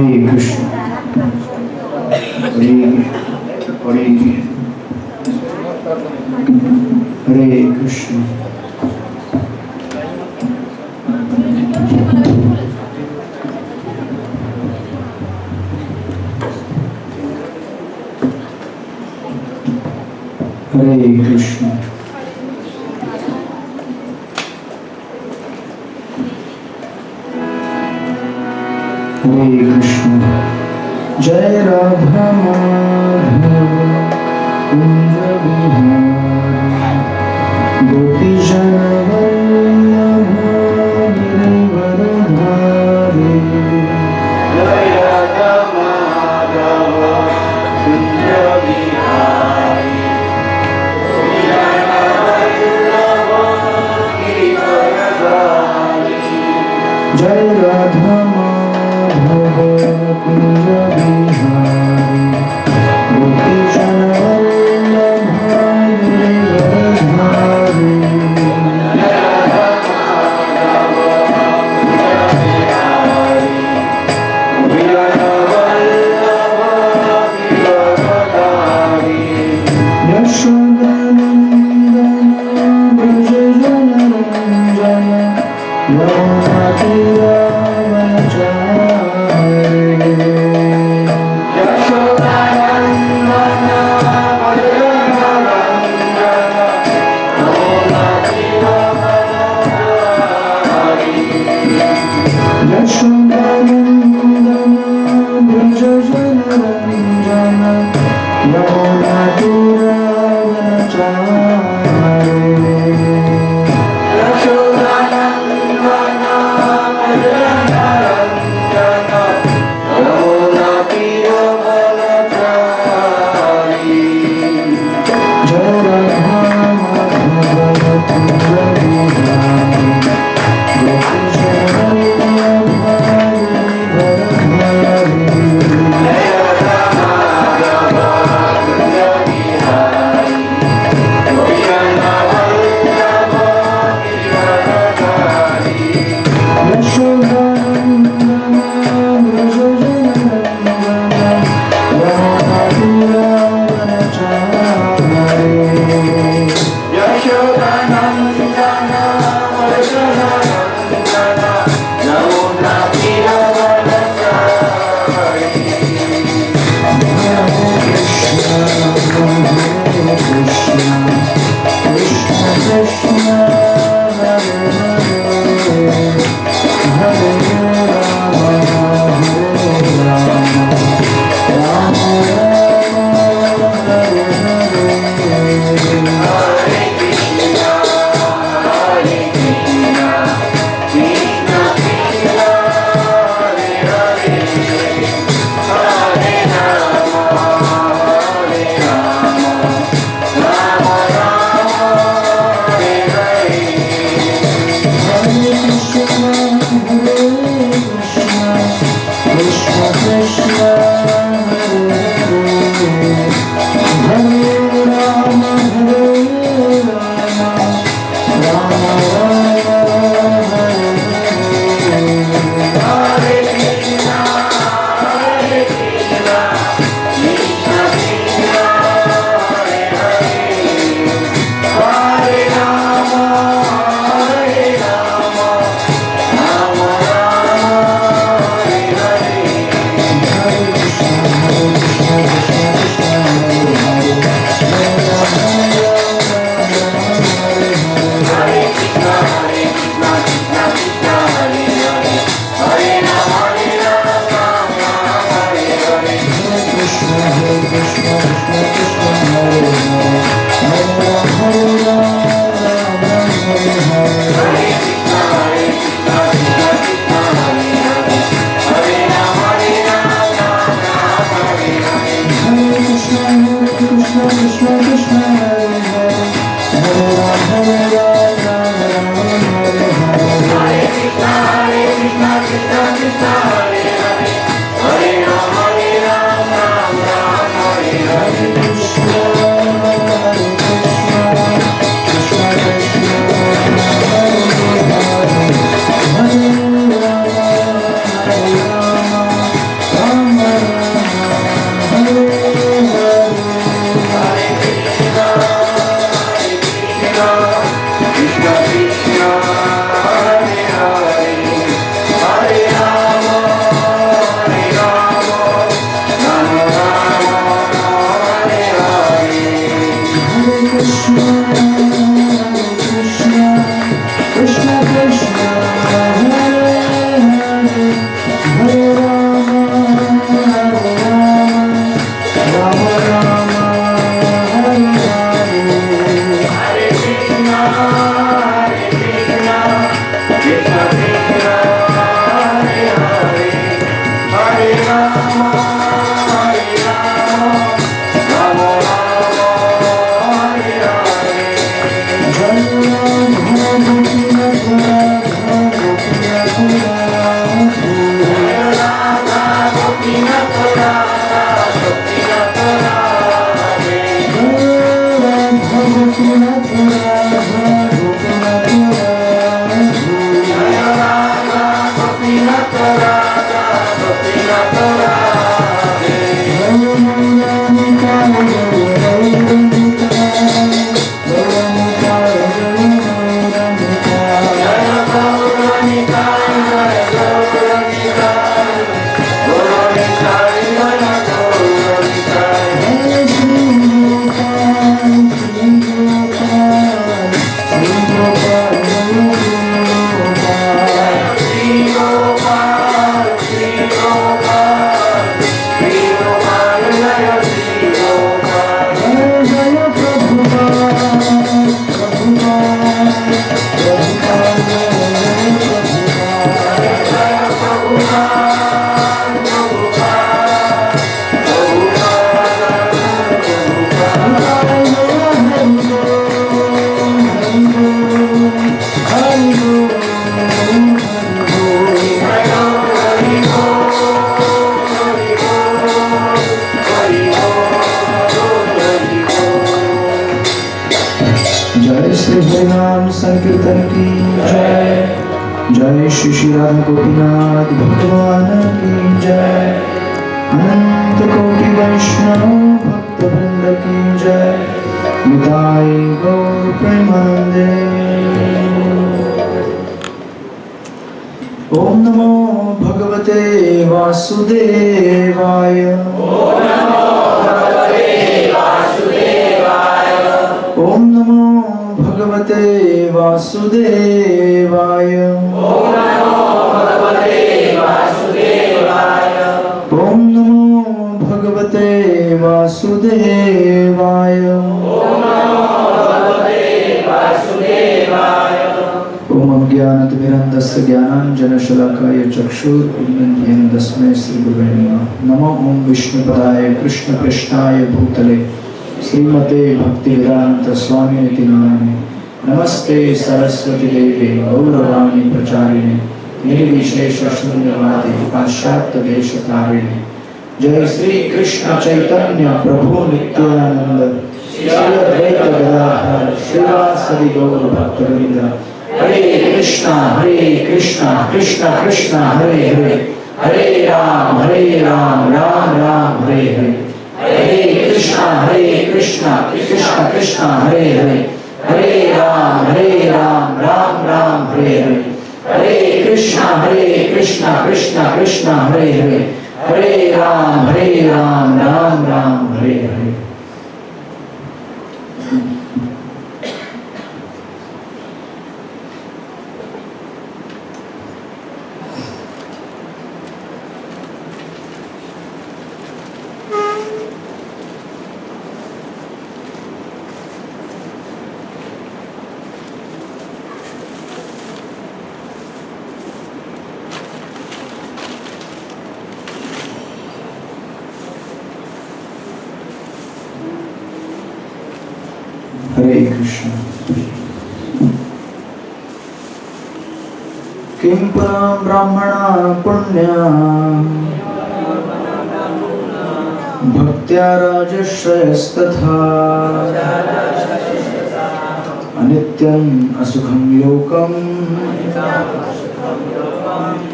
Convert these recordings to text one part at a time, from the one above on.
Krishna, Hare Hare, Hare Krishna. Hare Krishna. Hare Krishna. Jai Radha Madhava Kunja Vihari Gopi Jana Vallabha Girivaradhari. Jai Radha Madhava Kunja Vihari Gopi Jana Vallabha Girivaradhari. Jai Radha Madhava Kunja Vihari Gopi Jana Vallabha Girivaradhari. Yashodanandana Braja Jana Ranjana Yamati Ramachari. Yashodanandana Braja Jana Ranjana Yamati Ramachari. Yashodanandana Braja Jana Ranjana Yamati Hare संकीर्तन की जय। जय श्री श्री राधा गोपीनाथ भगवान की जय। अनंत कोटि वैष्णव भक्त वृंद की जय। निताई गौर प्रेमानंदे। ओम नमो भगवते वासुदेवाय। ओम नमो भगवते वासुदेवाय। ओम नमो भगवते वासुदेवाय। ओम अज्ञानतिमिरन्धस्य ज्ञानाञ्जनशलाकाय चक्षुरुन्मिलितं तस्मै श्रीगुरवे नमः। नमो ओम विष्णुपदाय कृष्णकृष्णाय भूतले श्रीमते भक्तिवेदांत स्वामी निति नामिने। नमस्ते सरस्वती देवी गौरवाणी प्रचारिणे निर्विशेष शून्यवादी पाश्चात्य देशतारिणे। जय श्री कृष्ण चैतन्य प्रभु नित्यानंद श्री अद्वैत गदाधर श्रीवासदि गौर भक्तवृंद। हरे कृष्णा कृष्ण कृष्ण हरे हरे, हरे राम राम राम हरे हरे। हरे कृष्णा कृष्ण कृष्ण हरे हरे, हरे राम राम राम हरे हरे। हरे कृष्णा कृष्ण कृष्ण हरे हरे, हरे राम राम राम हरे हरे। हरे कृष्ण। किं पुनः ब्राह्मणा पुण्या भक्त्या राजश्रयस्तथा अनित्यम् असुखं लोकम्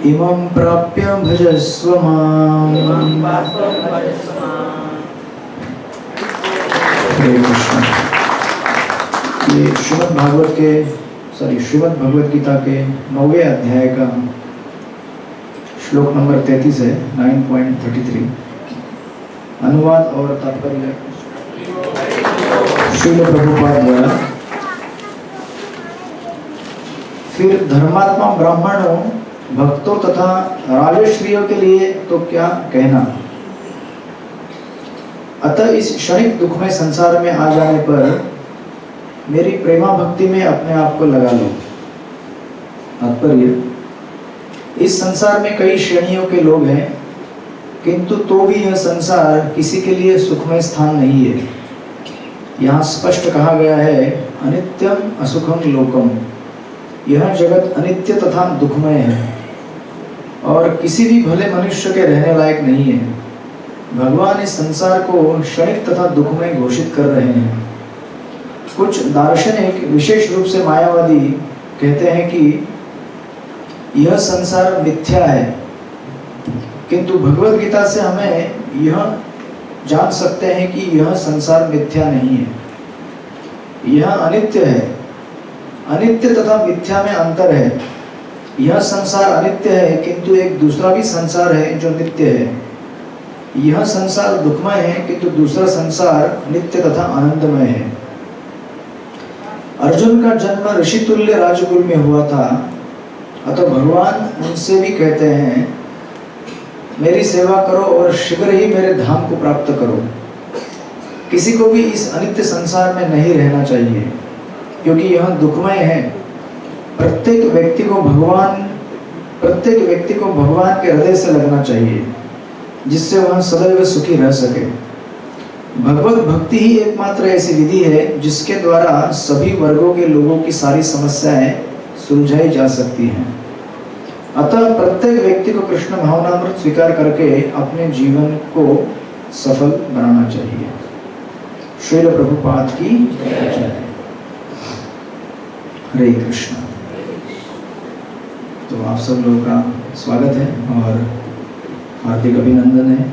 इमं प्राप्य भजस्व माम्। हरे कृष्ण। ये श्रीमद् भगवत गीता के 9वें अध्याय का श्लोक नंबर 33 है, 9.33। अनुवाद और तात्पर्य श्रील प्रभुपाद द्वारा। फिर धर्मात्मा ब्राह्मणों, भक्तों तथा राजश्रियों के लिए तो क्या कहना। अतः इस क्षणिक दुख में संसार में आ जाने पर मेरी प्रेमा भक्ति में अपने आप को लगा लो। तात्पर्य, इस संसार में कई श्रेणियों के लोग हैं, किंतु तो भी यह संसार किसी के लिए सुखमय स्थान नहीं है। यहाँ स्पष्ट कहा गया है, अनित्यम असुखम लोकम। यह जगत अनित्य तथा दुखमय है और किसी भी भले मनुष्य के रहने लायक नहीं है। भगवान इस संसार को क्षणिक तथा दुखमय घोषित कर रहे हैं। कुछ दार्शनिक, विशेष रूप से मायावादी, कहते हैं कि यह संसार मिथ्या है, किंतु भगवद गीता से हमें यह जान सकते हैं कि यह संसार मिथ्या नहीं है, यह अनित्य है। अनित्य तथा मिथ्या में अंतर है। यह संसार अनित्य है, किंतु एक दूसरा भी संसार है जो नित्य है। यह संसार दुखमय है, किंतु दूसरा संसार नित्य तथा आनंदमय है। अर्जुन का जन्म ऋषितुल्य राजकुल में हुआ था, अतः भगवान उनसे भी कहते हैं, मेरी सेवा करो और शीघ्र ही मेरे धाम को प्राप्त करो। किसी को भी इस अनित्य संसार में नहीं रहना चाहिए, क्योंकि यह दुखमय है। प्रत्येक व्यक्ति को भगवान के हृदय से लगना चाहिए, जिससे वह सदैव सुखी रह सके। भगवत भक्ति ही एकमात्र ऐसी विधि है जिसके द्वारा सभी वर्गों के लोगों की सारी समस्याएं सुलझाई जा सकती हैं। अतः प्रत्येक व्यक्ति को कृष्ण भावनामृत स्वीकार करके अपने जीवन को सफल बनाना चाहिए। श्रील प्रभुपाद की जय। हरे कृष्ण। तो आप सब लोगों का स्वागत है और हार्दिक अभिनंदन है।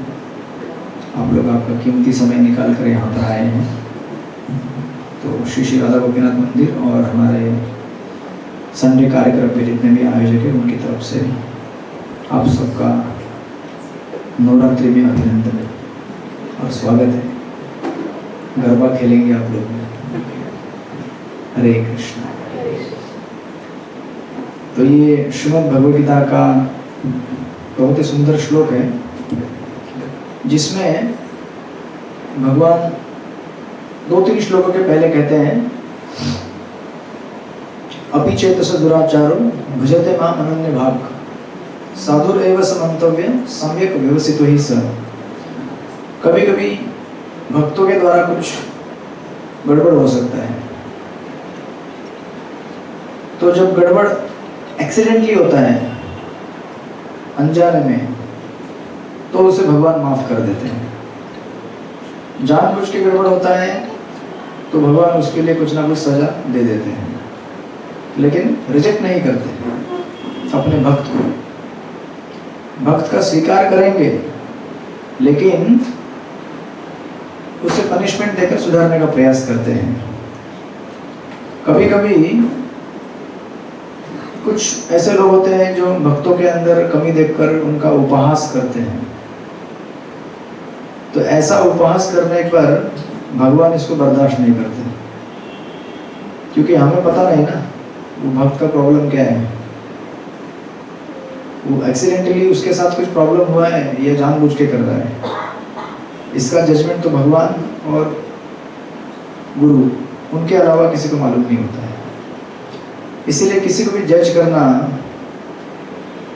आप लोग आपका कीमती समय निकाल कर यहाँ पर आए हैं। तो श्री श्री राधा गोपीनाथ मंदिर और हमारे संडे कार्यक्रम पे जितने भी आयोजक हैं उनकी तरफ से आप सबका नवरात्रि में अभिनंदन और स्वागत है। गरबा खेलेंगे आप लोग। हरे कृष्ण। तो ये श्रीमद् भगवद गीता का बहुत ही सुंदर श्लोक है, जिसमें भगवान 2-3 श्लोकों के पहले कहते हैं, अपि चेतस दुराचारो भजते माम अनन्य भाग साधुर एव समंतव्य सम्यक व्यवसितो ही स। कभी कभी भक्तों के द्वारा कुछ गड़बड़ हो सकता है, तो जब गड़बड़ एक्सीडेंटली होता है अनजाने में, तो उसे भगवान माफ कर देते हैं। जानबूझ के गड़बड़ होता है तो भगवान उसके लिए कुछ ना कुछ सजा दे देते हैं, लेकिन रिजेक्ट नहीं करते अपने भक्त को। भक्त का स्वीकार करेंगे, लेकिन उसे पनिशमेंट देकर सुधारने का प्रयास करते हैं। कभी कभी कुछ ऐसे लोग होते हैं जो भक्तों के अंदर कमी देखकर उनका उपहास करते हैं। तो ऐसा उपहास करने पर भगवान इसको बर्दाश्त नहीं करते, क्योंकि हमें पता नहीं ना वो भक्त का प्रॉब्लम क्या है। वो एक्सीडेंटली उसके साथ कुछ प्रॉब्लम हुआ है या जानबूझ के कर रहा है, इसका जजमेंट तो भगवान और गुरु, उनके अलावा किसी को मालूम नहीं होता है। इसीलिए किसी को भी जज करना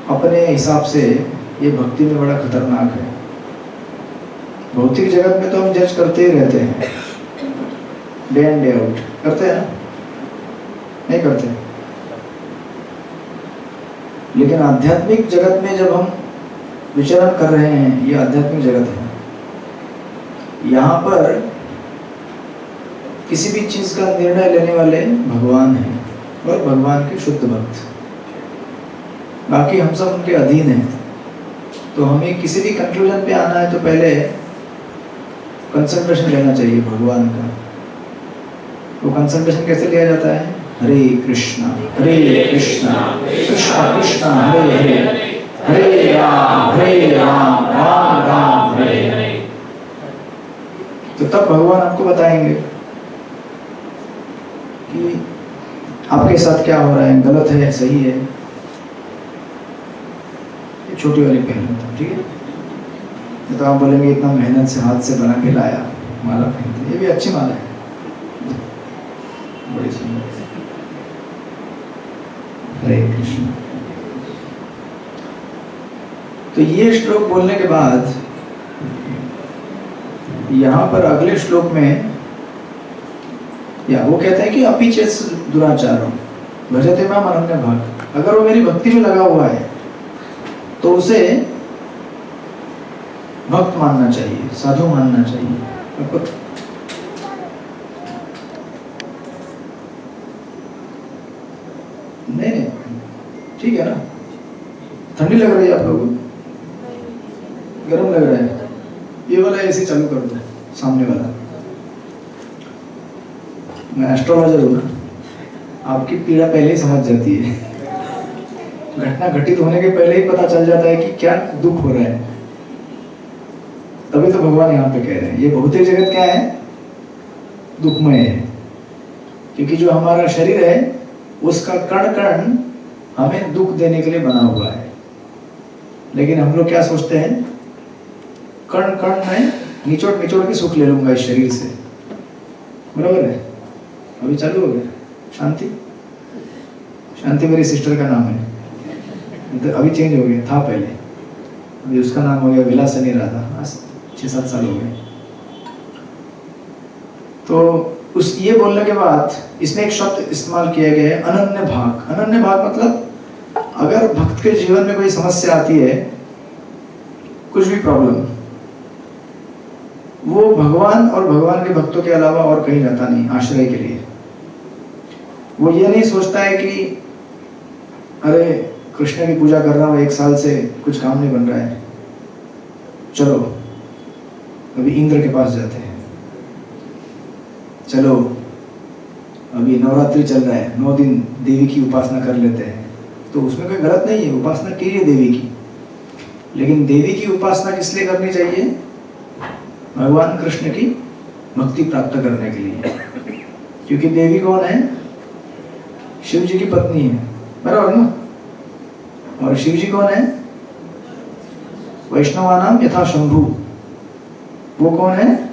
अपने हिसाब से ये भक्ति में बड़ा खतरनाक है। भौतिक जगत में तो हम जज करते ही रहते हैं, डे इन डे आउट करते हैं, नहीं करते। लेकिन आध्यात्मिक जगत में जब हम विचरण कर रहे हैं, ये आध्यात्मिक जगत है, यहाँ पर किसी भी चीज का निर्णय लेने वाले भगवान हैं और भगवान के शुद्ध भक्त। बाकी हम सब उनके अधीन हैं। तो हमें किसी भी कंक्लूजन पे आना है तो पहले कंसंट्रेशन लेना चाहिए भगवान का। तो कंसंट्रेशन कैसे लिया जाता है? हरे कृष्णा कृष्णा कृष्णा हरे हरे, हरे राम राम राम हरे हरे। तो तब भगवान आपको बताएंगे कि आपके साथ क्या हो रहा है, गलत है, सही है। ये छोटी वाली पहन था, ठीक है। तो आप बोलेंगे इतना मेहनत से हाथ से बना के लाया, माला पहनते, ये भी अच्छी माला है, बड़ी सुंदर। हरे कृष्ण। तो ये श्लोक बोलने के बाद यहाँ पर अगले श्लोक में या वो कहते हैं कि अपि चेत् दुराचारो भजते माम अनन्य भाग, अगर वो मेरी भक्ति में लगा हुआ है तो उसे भक्त मानना चाहिए, साधु मानना चाहिए। नहीं ठीक है ना। ठंडी लग रही है आप लोगों को? गर्म लग रहा है? ये वाला ऐसे चालू कर दो, सामने वाला। मैं एस्ट्रोलॉजर हूँ ना, आपकी पीड़ा पहले ही समझ जाती है। घटना घटित होने के पहले ही पता चल जाता है कि क्या दुख हो रहा है। तभी तो भगवान यहाँ पे कह रहे हैं ये भौतिक जगत क्या है? दुखमय है, क्योंकि जो हमारा शरीर है उसका कण कण हमें दुख देने के लिए बना हुआ है। लेकिन हम लोग क्या सोचते हैं, कण कण में निचोड़ निचोड़ के सुख ले लूंगा इस शरीर से। बराबर है? अभी चालू हो गया। शांति, शांति मेरी सिस्टर का नाम है, तो अभी चेंज हो गया, था पहले, अभी उसका नाम हो गया विलासिनी राधा। 6-7 साल हो गए। तो उस ये बोलने के बाद इसमें एक शब्द इस्तेमाल किया गया है, अनन्य भाग। अनन्य भाग मतलब अगर भक्त के जीवन में कोई समस्या आती है, कुछ भी प्रॉब्लम, वो भगवान और भगवान के भक्तों के अलावा और कहीं जाता नहीं आश्रय के लिए। वो ये नहीं सोचता है कि अरे कृष्ण की पूजा कर रहा हूँ 1 साल से, कुछ काम नहीं बन रहा है, चलो अभी इंद्र के पास जाते हैं, चलो अभी नवरात्रि चल रहा है 9 दिन देवी की उपासना कर लेते हैं। तो उसमें कोई गलत नहीं है, उपासना कीजिए देवी की। लेकिन देवी की उपासना किस लिए करनी चाहिए? भगवान कृष्ण की भक्ति प्राप्त करने के लिए। क्योंकि देवी कौन है? शिव जी की पत्नी है, बराबर ना? और शिव जी कौन है? वैष्णवानाम यथा शंभु। वो कौन है?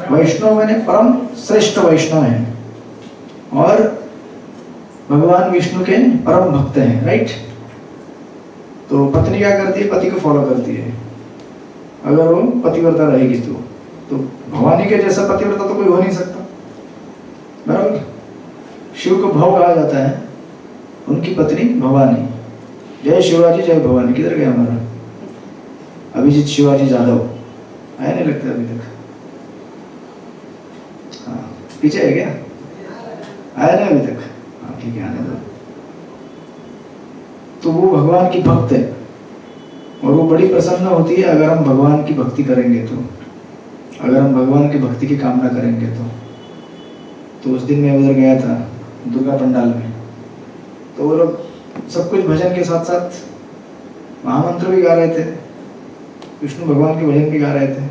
वैष्णव मैंने परम श्रेष्ठ वैष्णव है, और भगवान विष्णु के परम भक्त हैं, राइट? तो पत्नी क्या करती है? पति को फॉलो करती है। अगर वो पतिव्रता रहेगी तो भवानी के जैसा पतिव्रता तो कोई हो नहीं सकता, बराबर? शिव को भव कहा जाता है, उनकी पत्नी भवानी। जय शिवाजी जय भवानी। किधर गया हमारा अभिजीत शिवाजी जादव? आया नहीं लगता अभी तक। हाँ, पीछे है क्या? आया नहीं अभी तक? हाँ ठीक है, आने दो। तो वो भगवान की भक्त है, और वो बड़ी प्रसन्न होती है अगर हम भगवान की भक्ति करेंगे तो, अगर हम भगवान की भक्ति की कामना करेंगे तो उस दिन मैं उधर गया था दुर्गा पंडाल में, तो वो लोग सब कुछ भजन के साथ साथ महामंत्र भी गा रहे थे, विष्णु भगवान के भजन भी गा रहे थे।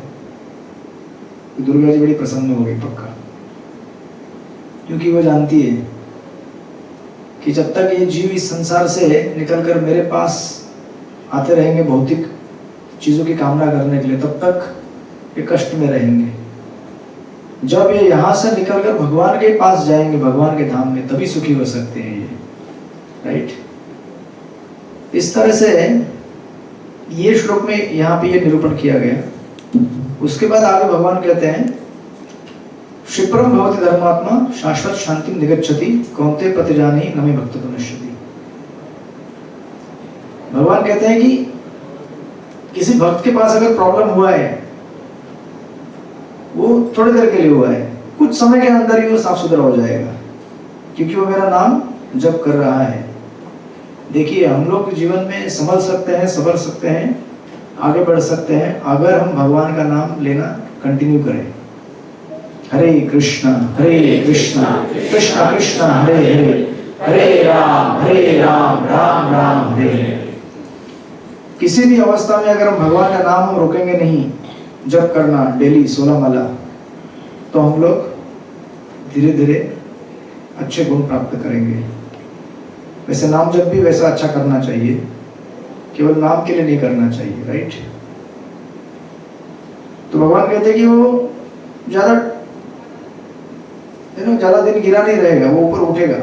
तो दुर्गा जी बड़ी प्रसन्न हो गई पक्का, क्योंकि वो जानती है कि जब तक ये जीव इस संसार से निकलकर मेरे पास आते रहेंगे भौतिक चीजों की कामना करने के लिए, तब तक ये कष्ट में रहेंगे। जब ये यहाँ से निकलकर भगवान के पास जाएंगे, भगवान के धाम में, तभी सुखी हो सकते हैं ये, राइट? इस तरह से ये श्लोक में यहाँ पे ये निरूपण किया गया। उसके बाद आगे भगवान कहते हैं, क्षिप्रम भवति धर्मात्मा शाश्वत शांति निगच्छति कौन्ते प्रतिजानी न मे भक्त पुनश्यति। भगवान कहते हैं कि किसी भक्त के पास अगर प्रॉब्लम हुआ है, वो थोड़ी देर के लिए हुआ है, कुछ समय के अंदर ही वो साफ सुथरा हो जाएगा, क्योंकि वो मेरा नाम जप कर रहा है। देखिए, हम लोग जीवन में संभल सकते हैं, संभल सकते हैं, आगे बढ़ सकते हैं, अगर हम भगवान का नाम लेना कंटिन्यू करें। हरे कृष्णा कृष्ण कृष्ण हरे हरे, हरे राम राम राम हरे हरे। किसी भी अवस्था में अगर हम भगवान का नाम रोकेंगे नहीं जप करना डेली 16 माला, तो हम लोग धीरे धीरे अच्छे गुण प्राप्त करेंगे। वैसे नाम जप भी वैसा अच्छा करना चाहिए, केवल नाम के लिए नहीं करना चाहिए, राइट? तो भगवान कहते हैं कि वो ज्यादा दिन गिरा नहीं रहेगा, वो ऊपर उठेगा।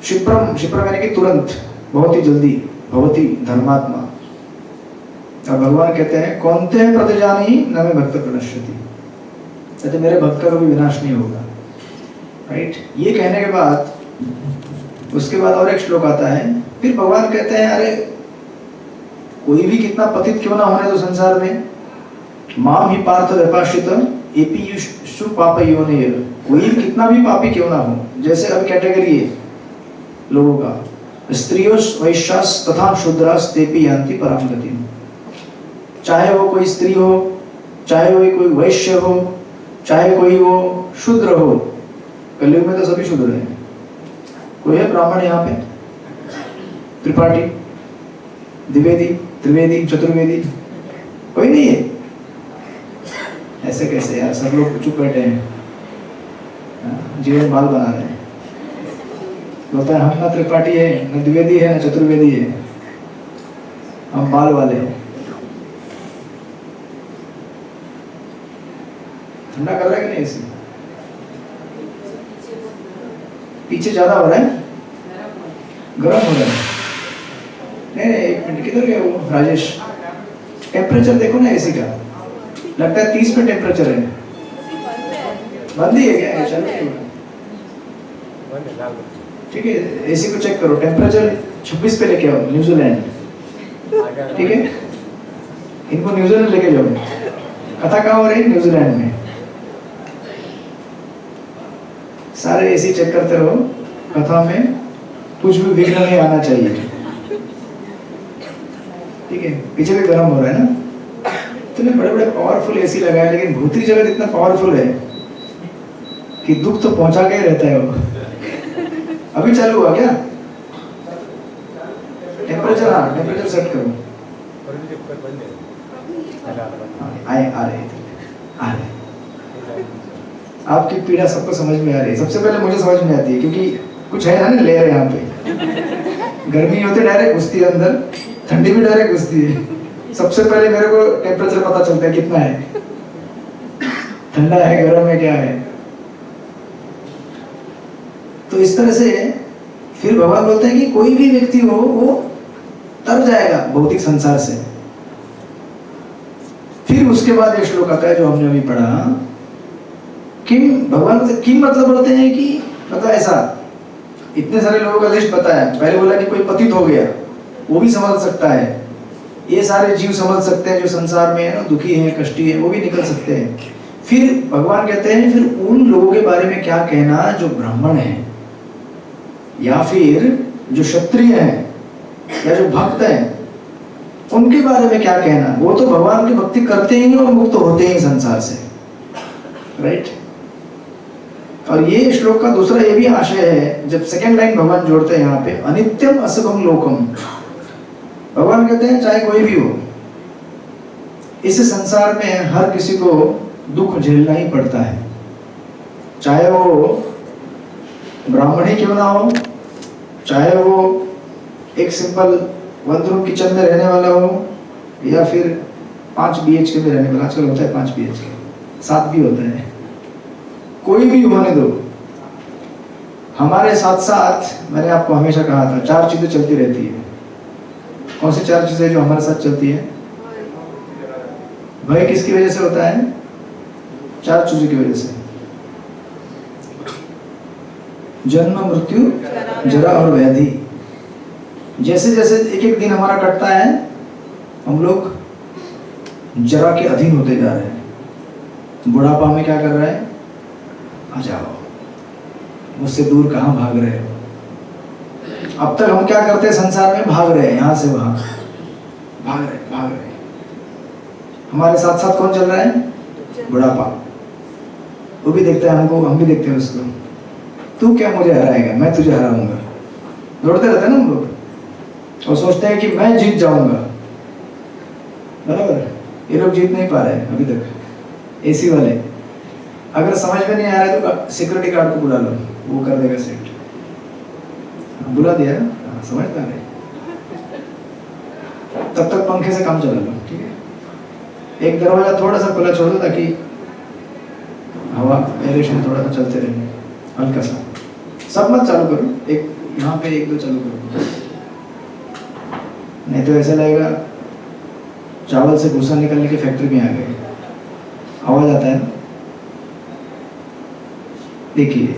क्षिप्रम यानी कि तुरंत, बहुत ही जल्दी, भवती धर्मात्मा। अब भगवान कहते हैं कौनते प्रतिजानी न में भक्त प्रणश्यति, कहते मेरे भक्त का कभी विनाश नहीं होगा। राइट, ये कहने के बाद उसके बाद और एक श्लोक आता है, फिर भगवान कहते हैं अरे कोई भी कितना पतित क्यों ना होने तो संसार में, माम ही पार्थ व्यपाश्रित एपीयु पाप योनिर, कोई भी कितना भी पापी क्यों ना हो, जैसे अब कैटेगरी है लोगों का, स्त्रियों वैश्यास तथा शूद्रास तेपी यान्ति पराम गतिम, चाहे वो कोई स्त्री हो, चाहे वो कोई वैश्य हो, चाहे कोई वो शूद्र हो, कलयुग में तो सभी शूद्र हैं। कोई है ब्राह्मण यहाँ पे, त्रिपाठी, द्विवेदी, त्रिवेदी, चतुर्वेदी, कोई नहीं है। ऐसे कैसे यार, सब लोग चुप बैठे हैं, जीवन बाल बना रहे हैं। बोलता है हम ना त्रिपाठी है, न द्विवेदी है, न चतुर्वेदी है, हम बाल वाले हैं। ठंडा कर रहा है कि नहीं ऐसे? पीछे ज्यादा हो रहा है, गर्म हो रहा है। नहीं एक मिनट, किधर गया वो राजेश? टेम्परेचर देखो ना एसी का, लगता है 30 पे टेम्परेचर है। बंद ही है क्या? चलो ठीक है, एसी को चेक करो, टेम्परेचर 26 पे लेके आओ, न्यूजीलैंड। ठीक है, इनको न्यूजीलैंड लेके जाओ। कथा कहाँ हो रही है? न्यूजीलैंड में। सारे एसी चेक करते रहो, कथा में कुछ भी विघ्न नहीं आना चाहिए। ठीक है, पीछे भी गर्म हो रहा है ना, इतने बड़े बड़े पावरफुल एसी लगाए, लेकिन भूतरी जगत इतना पावरफुल है कि दुख तो पहुंचा के ही रहता है वो। अभी चालू हुआ क्या? टेम्परेचर, हाँ टेम्परेचर सेट करो। आए आ रहे आपकी पीड़ा सबको समझ में आ रही है। सबसे पहले मुझे समझ में आती है, क्योंकि कुछ है ना लेयर यहाँ पे। गर्मी होती है डायरेक्ट घुसती है अंदर, ठंडी भी डायरेक्ट घुसती है। सबसे पहले मेरे को टेम्परेचर पता चलता है कितना है, ठंडा है, गर्म है, क्या है। तो इस तरह से फिर भगवान बोलते हैं कि कोई भी व्यक्ति हो वो तर जाएगा भौतिक संसार से। फिर उसके बाद ये श्लोक आता है जो हमने अभी पढ़ा, किम, भगवान किम मतलब बोलते हैं कि मतलब ऐसा, इतने सारे लोगों का लिस्ट बताया। पहले बोला कि कोई पतित हो गया, वो भी समझ सकता है, ये सारे जीव समझ सकते हैं जो संसार में है ना, दुखी है, कष्टी है, वो भी निकल सकते हैं। फिर भगवान कहते हैं फिर उन लोगों के बारे में क्या कहना जो ब्राह्मण है, या फिर जो क्षत्रिय हैं, या जो भक्त हैं, उनके बारे में क्या कहना। वो तो भगवान की भक्ति करते ही और मुक्त होते ही संसार से। राइट, और ये श्लोक का दूसरा ये भी आशय है, जब सेकेंड लाइन भगवान जोड़ते हैं यहाँ पे, अनित्यम असुभम लोकम। भगवान कहते हैं चाहे कोई भी हो, इस संसार में हर किसी को दुख झेलना ही पड़ता है, चाहे वो ब्राह्मण ही क्यों ना हो, चाहे वो एक सिंपल 1 रूम किचन में रहने वाला हो, या फिर 5 BHK में रहने वाला। आजकल होता है 5 BHK, 7 भी होता है, कोई भी होने दो। हमारे साथ साथ मैंने आपको हमेशा कहा था 4 चीजें चलती रहती है। कौन सी 4 चीजें जो हमारे साथ चलती है? भय किसकी वजह से होता है? 4 चीजों की वजह से, जन्म, मृत्यु, जरा और व्याधि। जैसे जैसे एक एक दिन हमारा कटता है, हम लोग जरा के अधीन होते जा रहे हैं। बुढ़ापा में क्या कर रहा है? आ जाओ, मुझसे दूर कहाँ भाग रहे हो। अब तक हम क्या करते हैं संसार में? भाग रहे हैं, यहाँ से वहां भाग रहे। हमारे साथ साथ कौन चल रहा है? बुढ़ापा। वो भी देखता है हमको, हम भी देखते हैं उसको। तू क्या मुझे हराएगा, मैं तुझे हराऊंगा। दौड़ते रहते हैं ना हम लोग, और सोचते हैं कि मैं जीत जाऊंगा। बराबर, ये लोग जीत नहीं पा रहे हैं अभी तक। एसी वाले, अगर समझ में नहीं आ रहा है तो सिक्योरिटी गार्ड को बुला लो, वो कर देगा सेट। बुला दिया ना, समझता है। तब तक पंखे से काम चला लो, ठीक है। एक दरवाजा थोड़ा सा खुला छोड़ दो ताकि हवा, एयरेशन थोड़ा सा चलते रहे, हल्का सा। सब मत चालू करो, एक यहाँ पे 1-2 चालू करो, नहीं तो ऐसा लगेगा चावल से भूसा निकालने की फैक्ट्री में आ गए, आवाज आता है ना। देखिए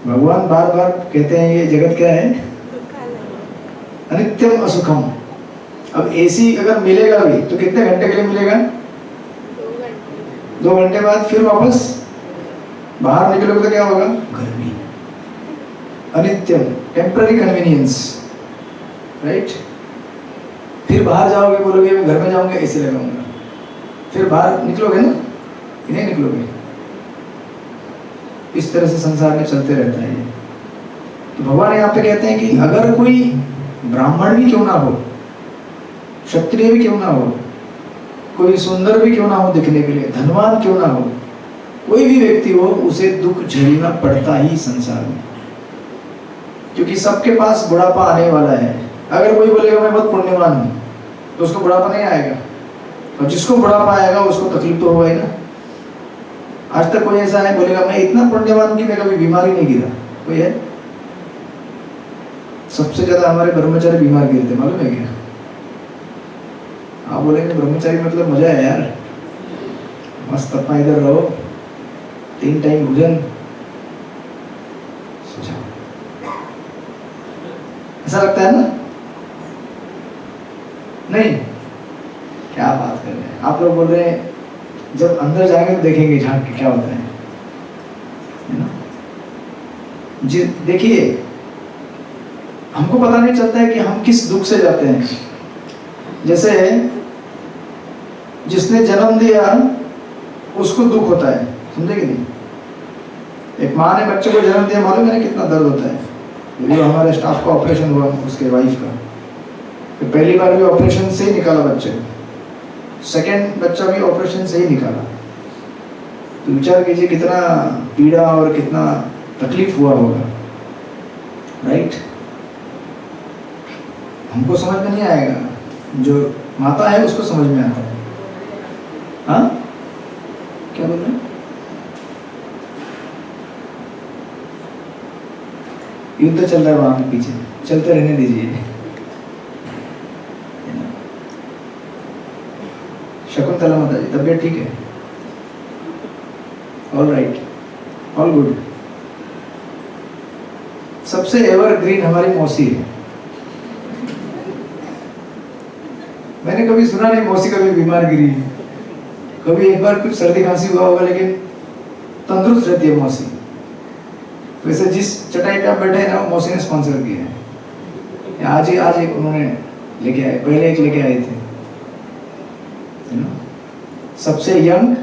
भगवान बार बार कहते हैं ये जगत क्या है, अनित्यम असुखम। अब एसी अगर मिलेगा भी तो कितने घंटे के लिए मिलेगा, 2 घंटे बाद फिर वापस बाहर निकलोगे तो क्या होगा, गर्मी, अनित्यम, टेम्पररी कन्वीनियंस, राइट। फिर बाहर जाओगे, बोलोगे मैं घर में जाऊंगा एसी लगाऊंगा, फिर बाहर निकलोगे ना, नहीं निकलोगे। इस तरह से संसार में चलते रहता है ये। तो भगवान यहाँ पे कहते हैं कि अगर कोई ब्राह्मण भी क्यों ना हो, क्षत्रिय भी क्यों ना हो, कोई सुंदर भी क्यों ना हो दिखने के लिए, धनवान क्यों ना हो, कोई भी व्यक्ति हो, उसे दुख झेलना पड़ता ही संसार में, क्योंकि सबके पास बुढ़ापा आने वाला है। अगर कोई बोलेगा मैं बहुत पुण्यवान हूँ तो उसको बुढ़ापा नहीं आएगा, और जिसको बुढ़ापा आएगा उसको तकलीफ तो होगा ही ना। आज तक कोई ऐसा है बोलेगा मैं इतना पुण्यवान कि मैं कभी बीमारी नहीं गिरा, कोई है? सबसे ज्यादा हमारे ब्रह्मचारी बीमार गिरते, मालूम है क्या? आप बोलेंगे ब्रह्मचारी मतलब मजा है यार, मस्त अपना इधर रहो, 3 टाइम भोजन, सोचा ऐसा लगता है ना? नहीं, क्या बात कर रहे हैं आप लोग, बोल रहे हैं जब अंदर जाएंगे तो देखेंगे झांक के क्या होता है ना। जी देखिए, हमको पता नहीं चलता है कि हम किस दुख से जाते हैं। जैसे जिसने जन्म दिया उसको दुख होता है, समझे कि नहीं। एक माँ ने बच्चे को जन्म दिया, मालूम है कितना दर्द होता है। जो हमारे स्टाफ का ऑपरेशन हुआ उसके वाइफ का, तो पहली बार भी ऑपरेशन से ही निकाला बच्चे, सेकेंड बच्चा भी ऑपरेशन से ही निकाला। तो विचार कीजिए कितना पीड़ा और कितना तकलीफ हुआ होगा, राइट। हमको समझ में नहीं आएगा, जो माता है उसको समझ में आता है। हाँ क्या बोल रहे हैं? युद्ध चल रहा है वहां के पीछे, चलते रहने दीजिए। शकुंतला माता जी तबियत ठीक है? All right, all good. सबसे एवरग्रीन हमारी मौसी है। मैंने कभी सुना नहीं मौसी कभी बीमार गिरी, कभी एक बार कुछ सर्दी खांसी हुआ होगा, लेकिन तंदुरुस्त रहती है मौसी। वैसे जिस चटाई पे आप बैठे हैं ना, मौसी ने स्पॉन्सर किया है। आज एक उन्होंने लेके आए, पहले एक लेके आए थे, सबसे यंग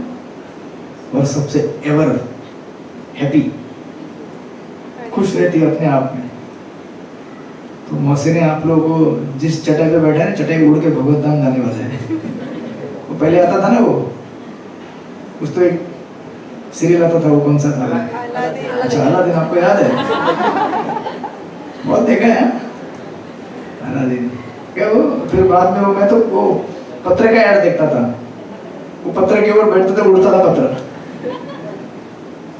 और सबसे एवर हैप्पी, खुश रहती है अपने आप में। तो मौसी ने आप लोगों को जिस चटाई पे बैठा है ना, चटाई उड़ के भगवत धाम जाने वाला है। वो पहले आता था ना, वो उस तो एक सीरियल आता था, वो कौन सा था? अच्छा अलादीन, आपको याद है? बहुत देखा है अलादीन क्या वो। फिर बाद में वो, मैं तो वो पत्र का ऐड देखता था, वो पत्र के ऊपर बैठता था, उड़ता था पत्र।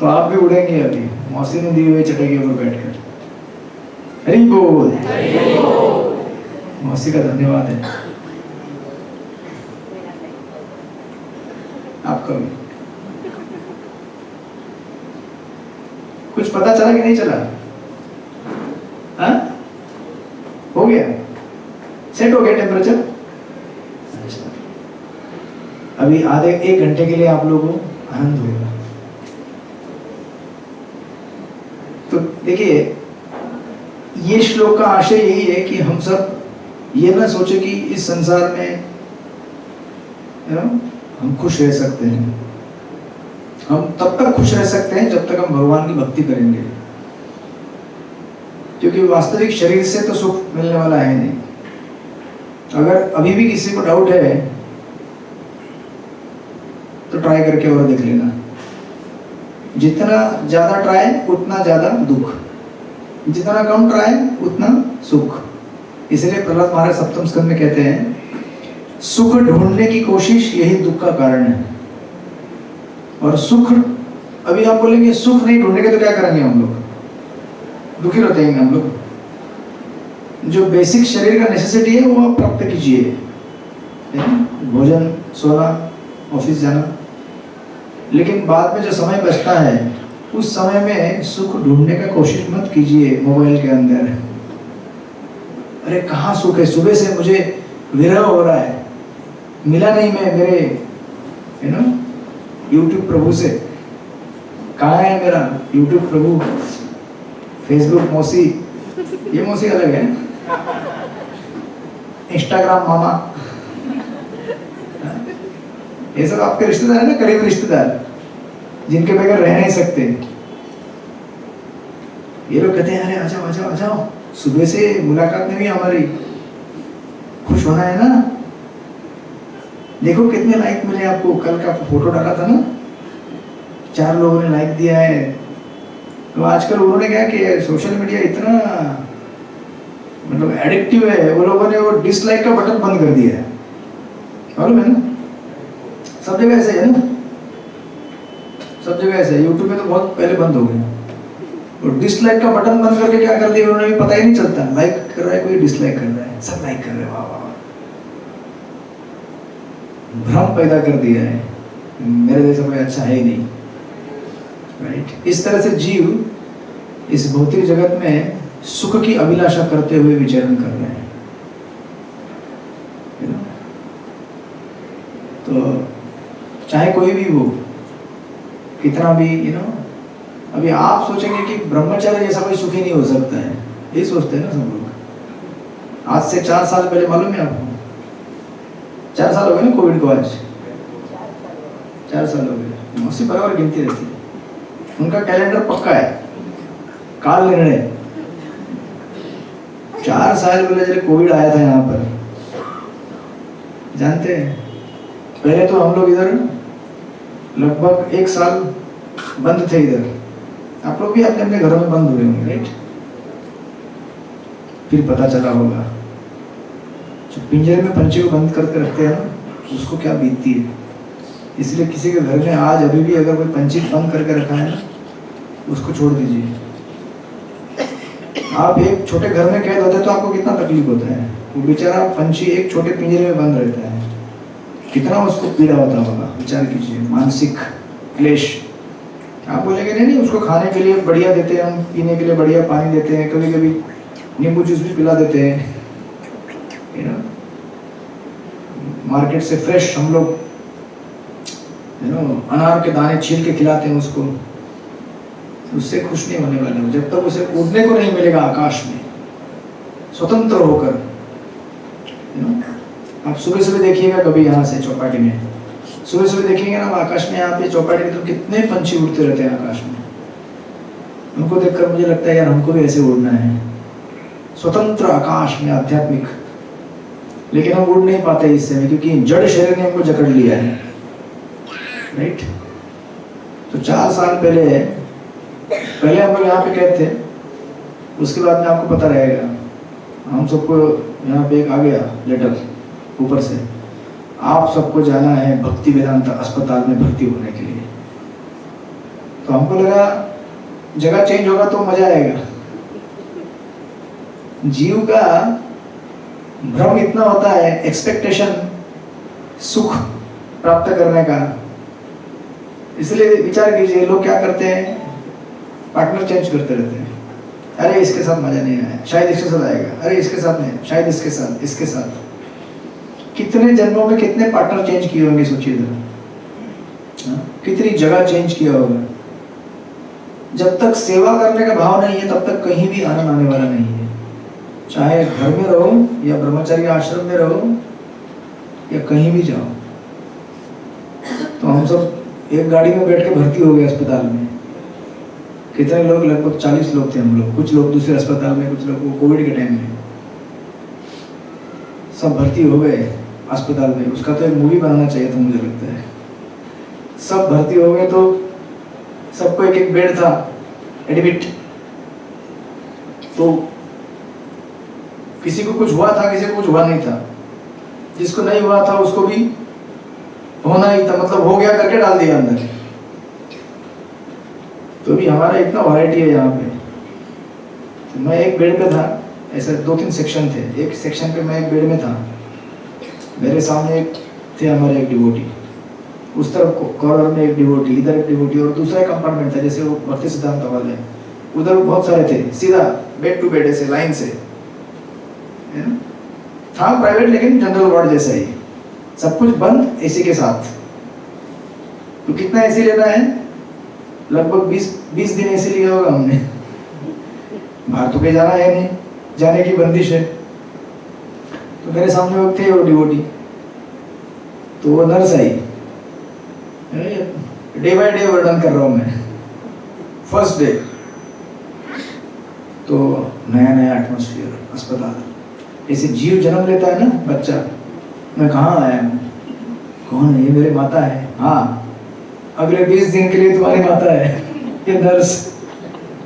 तो आप भी उड़ेंगे अभी मौसी ने दी हुई चटाई के ऊपर बैठकर। हरि बोल, मौसी का धन्यवाद है आपका भी। कुछ पता चला कि नहीं चला? हाँ हो गया, सेट हो गया टेम्परेचर। अच्छा, अभी आधे 1 घंटे के लिए आप लोगों को आनंद होगा। तो देखिए, ये श्लोक का आशय यही है कि हम सब ये ना सोचे कि इस संसार में हम खुश रह सकते हैं। हम तब तक खुश रह सकते हैं जब तक हम भगवान की भक्ति करेंगे, क्योंकि वास्तविक शरीर से तो सुख मिलने वाला है नहीं। अगर अभी भी किसी को डाउट है तो ट्राई करके और देख लेना। जितना ज्यादा ट्राई उतना ज्यादा दुख, जितना कम ट्राई उतना सुख। इसलिए प्रहलाद महाराज सप्तम स्कंद में कहते हैं, सुख ढूंढने की कोशिश यही दुख का कारण है। और सुख, अभी आप बोलेंगे सुख नहीं ढूंढेंगे तो क्या करेंगे हम लोग? दुखी रहते हैं हम लोग। जो बेसिक शरीर का नेसेसिटी है वो आप प्राप्त कीजिए, भोजन, सोना, ऑफिस जाना। लेकिन बाद में जो समय बचता है उस समय में सुख ढूंढने का कोशिश मत कीजिए मोबाइल के अंदर। अरे कहाँ सुख है? सुबह से मुझे विरह हो रहा है, मिला नहीं मैं मेरे यूट्यूब प्रभु से। कहाँ है मेरा यूट्यूब प्रभु? फेसबुक मौसी, ये मौसी अलग है, इंस्टाग्राम मामा, ये सब आपके रिश्तेदार है ना, करीब रिश्तेदार, जिनके बगैर रह नहीं सकते। ये लोग कहते हैं अरे आ जाओ आ जाओ आ जाओ, सुबह से मुलाकात नहीं हुई हमारी, खुश होना है ना। देखो कितने लाइक मिले आपको। कल का फोटो डाला था ना, 4 लोगों ने लाइक दिया है। तो आजकल उन्होंने क्या किया, सोशल मीडिया इतना मतलब एडिक्टिव है, वो लोगों ने वो डिसलाइक का बटन बंद कर दिया है, मालूम है ना? सब जगह ऐसे है ना, सब जगह ऐसे है। यूट्यूब में तो बहुत पहले बंद हो गया। और डिसलाइक का बटन बंद करके क्या कर दिया उन्होंने, भी पता ही नहीं चलता लाइक कर रहा है कोई, डिसलाइक कर रहा है, सब लाइक कर रहे हैं, वाह वाह। भ्रम पैदा कर दिया है, मेरे जैसा कोई अच्छा है ही नहीं, राइट। इस तरह से जीव इस भौतिक जगत में सुख की अभिलाषा करते हुए विचरण कर रहे हैं। तो चाहे कोई भी हो, कितना भी अभी आप सोचेंगे कि ब्रह्मचर्य जैसा कोई सुखी नहीं हो सकता है, ये सोचते हैं ना सब लोग। आज से 4 साल पहले, मालूम है आपको, 4 साल हो गए ना कोविड को, आज 4 साल हो गए। मौसी बराबर गिनती रहती है, उनका कैलेंडर पक्का है, काल निर्णय। 4 साल पहले जब कोविड आया था यहाँ पर, जानते हैं, पहले तो हम लोग इधर लगभग 1 साल बंद थे इधर। आप लोग भी अपने अपने घरों में बंद हुए होंगे, राइट? फिर पता चला होगा जो पिंजरे में पंछी को बंद करके रखते हैं ना, उसको क्या बीतती है। इसलिए किसी के घर में आज अभी भी अगर कोई पंछी बंद करके रखा है ना, उसको छोड़ दीजिए। आप एक छोटे घर में कैद होते तो आपको कितना तकलीफ होता है। वो बेचारा पंछी एक छोटे पिंजरे में बंद रहता है, कितना उसको पीड़ा होता होगा, विचार कीजिए, मानसिक क्लेश। आप बोलेंगे नहीं नहीं, उसको खाने के लिए बढ़िया देते हैं हम, पीने के लिए बढ़िया पानी देते हैं, कभी कभी नींबू जूस भी पिला देते हैं, मार्केट से फ्रेश हम लोग अनार के दाने छील के खिलाते हैं उसको। उससे खुश नहीं होने वाला जब तक उसे उड़ने को नहीं मिलेगा आकाश में स्वतंत्र होकर। आप सुबह सुबह देखिएगा कभी यहाँ से चौपाटी में, सुबह सुबह देखेंगे ना आकाश में, यहाँ पे चौपाटी में तो कितने पंछी उड़ते रहते हैं आकाश में। उनको देखकर मुझे लगता है यार हमको भी ऐसे उड़ना है, स्वतंत्र आकाश में, आध्यात्मिक। लेकिन हम उड़ नहीं पाते इस समय, क्योंकि जड़ शरीर ने हमको जकड़ लिया है, राइट। तो 4 साल पहले हम लोग यहाँ पे कैद थे, उसके बाद में आपको पता रहेगा, हम सबको यहाँ पे एक आ गया लेटर ऊपर से, आप सबको जाना है भक्ति वेदांत अस्पताल में भर्ती होने के लिए। तो हमको लगा जगह चेंज होगा तो मजा आएगा। जीव का भ्रम इतना होता है, एक्सपेक्टेशन सुख प्राप्त करने का। इसलिए विचार कीजिए, लोग क्या करते हैं, पार्टनर चेंज करते रहते हैं। अरे इसके साथ मजा नहीं आया, शायद इसके साथ आएगा, अरे इसके साथ नहीं, शायद इसके साथ, इसके साथ। कितने जन्मों में कितने पार्टनर चेंज किए होंगे, सोचिए जरा। कितनी जगह चेंज किया होगा। जब तक सेवा करने का भाव नहीं है तब तक कहीं भी आनंद आने वाला नहीं है। चाहे घर में रहो या ब्रह्मचर्य आश्रम में रहो या कहीं भी जाओ। तो हम सब एक गाड़ी में बैठ के भर्ती हो गए अस्पताल में। कितने लोग, लगभग 40 लोग थे हम लोग, कुछ लोग दूसरे अस्पताल में, कुछ लोग कोविड के टाइम में, सब भर्ती हो गए अस्पताल में। उसका तो एक मूवी बनाना चाहिए था मुझे लगता है। सब भर्ती हो गए तो सबको एक एक बेड था एडमिट। तो किसी को कुछ हुआ था, किसी को कुछ हुआ नहीं था। जिसको नहीं हुआ था उसको भी होना ही था, मतलब हो गया करके डाल दिया अंदर। तो भी हमारा इतना वैरायटी है यहाँ पे। तो मैं एक बेड पे था, ऐसे 2-3 सेक्शन थे, एक सेक्शन पे मैं एक बेड में था। मेरे सामने थे हमारे एक डिवोटी, उस तरफ कॉर्नर में एक डिवोटी, इधर एक डिवोटी, और दूसरा कंपार्टमेंट था, जैसे वो भक्ति सिद्धांत वाले, उधर बहुत सारे थे, सीधा बेड टू बेड ऐसे लाइन से, है ना? था प्राइवेट लेकिन जनरल वार्ड जैसा ही, सब कुछ बंद, एसी के साथ। तो कितना एसी लेना है? लगभग 20 दिन एसी लिया होगा हमने। बाहर तो कहीं जाना है नहीं, जाने की बंदिश है। तो मेरे सामने वो थे, वो डिवोटी, तो वो nurse I, day by day वर्णन कर रहा हूँ मैं। फर्स्ट डे तो नया नया एटमॉस्फेयर, अस्पताल, ऐसे जीव जन्म लेता है ना बच्चा, मैं कहाँ आया हूँ, कौन है ये? मेरे माता है। हाँ, अगले 20 दिन के लिए तुम्हारी माता है, ये नर्स,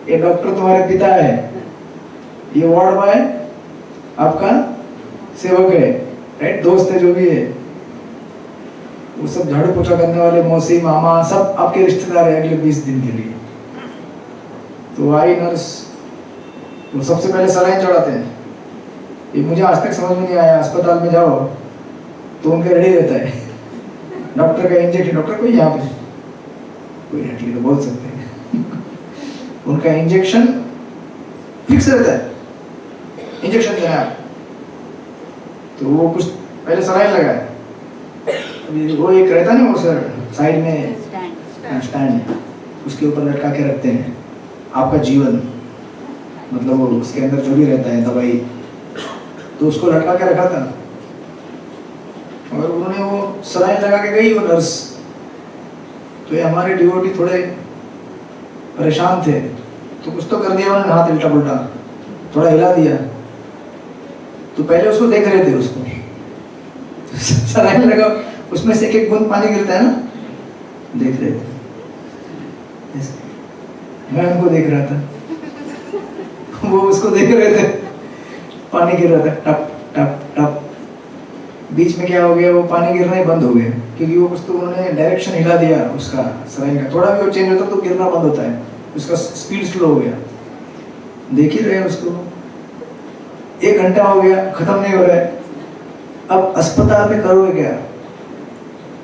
ये डॉक्टर तुम्हारे पिता है, ये वार्ड बॉय आपका सेवक है, राइट, दोस्त है, जो भी है, वो सब झाड़ू पोछा करने वाले मौसी मामा सब आपके रिश्तेदार है अगले 20 दिन के लिए। तो आई नर्स, वो सबसे पहले सलाइन चढ़ाते हैं। ये मुझे आज तक समझ में नहीं आया, अस्पताल में जाओ तो उनका रेडी रहता है डॉक्टर का इंजेक्शन, डॉक्टर कोई यहाँ पे कोई हटली तो बोल सकते हैं उनका इंजेक्शन फिक्स रहता है, इंजेक्शन देना है। तो वो कुछ पहले सलाइन लगाए, वो एक रहता ना, वो सर साइड में स्टैंड, उसके ऊपर लटका के रखते हैं आपका जीवन, मतलब वो उसके अंदर जो भी रहता है दवाई, तो उसको लटका के रखा था। और उन्होंने वो सलाइन लगा के गई वो नर्स, तो ये हमारे डिवोटी थोड़े परेशान थे, तो कुछ तो कर दिया उन्होंने, हाथ उल्टा पुल्टा थोड़ा हिला दिया। तो पहले उसको देख रहे थे, उसको सलाइन लगा, उसमें से एक एक बूंद पानी गिरता है ना, देख रहे थे, मैं उनको देख रहा था वो उसको देख रहे थे, पानी गिर रहा था टप टप टप। बीच में क्या हो गया, वो पानी गिरना ही बंद हो गया, क्योंकि वो कुछ तो उन्होंने डायरेक्शन हिला दिया उसका सलाइन का, थोड़ा भी वो चेंज होता तो गिरना बंद होता है, उसका स्पीड स्लो हो गया। देख ही रहे उसको, 1 घंटा हो गया, खत्म नहीं हो रहा है। अब अस्पताल में करोगे क्या?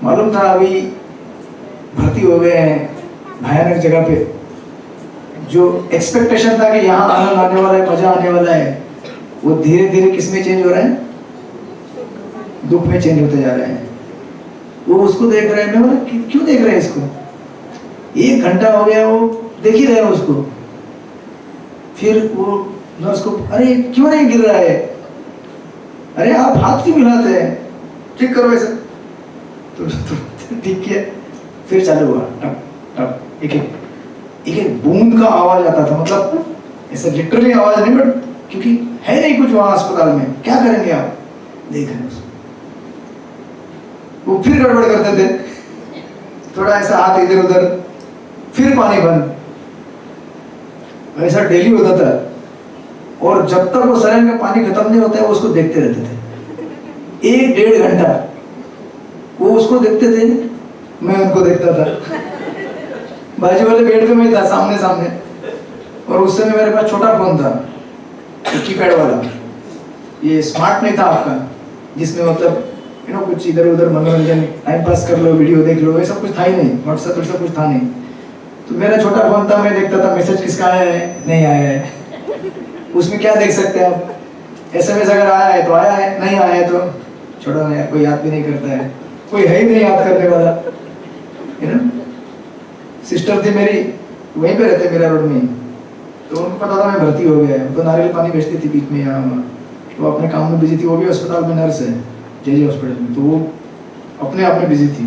मालूम था अभी भर्ती हो गए हैं भयानक जगह पे, जो एक्सपेक्टेशन था कि यहाँ आनंद आने वाला है, मजा आने वाला है, वो धीरे धीरे किस में चेंज हो रहा है? दुख में चेंज होते जा रहे हैं। वो उसको देख रहे हैं, मैं क्यों देख रहे हैं इसको? 1 घंटा हो गया, वो देख ही रहे हैं उसको। फिर वो नर्स को, अरे क्यों नहीं गिर रहा है? अरे आप हाथ क्यों मिलाते हैं? ठीक करो ऐसा। तो ठीक किया, फिर चालू हुआ टप टप, एक एक बूंद का आवाज आता था, मतलब ऐसा लिटरली आवाज नहीं, बट क्योंकि है नहीं कुछ वहां अस्पताल में, क्या करेंगे आप? देख रहे हैं वो फिर गड़बड़ करते थे, थोड़ा ऐसा हाथ इधर उधर, फिर पानी बंद, ऐसा डेली होता था। और जब तक वो सलाइन का पानी खत्म नहीं होता है, वो उसको देखते रहते थे 1-1.5 घंटा। वो उसको देखते थे, मैं उनको देखता था। बाजू वाले बेड पे मैं था, सामने सामने। और उस समय मेरे पास छोटा फोन था, कीपैड वाला, ये स्मार्ट नहीं था आपका, जिसमें मतलब कुछ इधर उधर मनोरंजन, टाइम पास कर लो, वीडियो देख लो, ये सब कुछ था ही नहीं, व्हाट्सएप सब कुछ था नहीं। तो मेरा छोटा फोन था, मैं देखता था मैसेज किसका आया है, नहीं आया है। उसमें क्या देख सकते हैं आप? SMS अगर आया है तो आया है, नहीं आया है तो छोड़ो ना यार, कोई याद भी नहीं करता है, कोई है ही नहीं याद करने वाला, है ना। सिस्टर थी मेरी, वहीं पे रहते मेरा रोड में, तो उनको पता था मैं भर्ती हो गया है, तो नारियल पानी बेचती थी बीच में यहाँ, वो अपने काम में बिजी थी, वो भी अस्पताल में नर्स है, JJ हॉस्पिटल में, तो वो अपने आप में बिजी थी,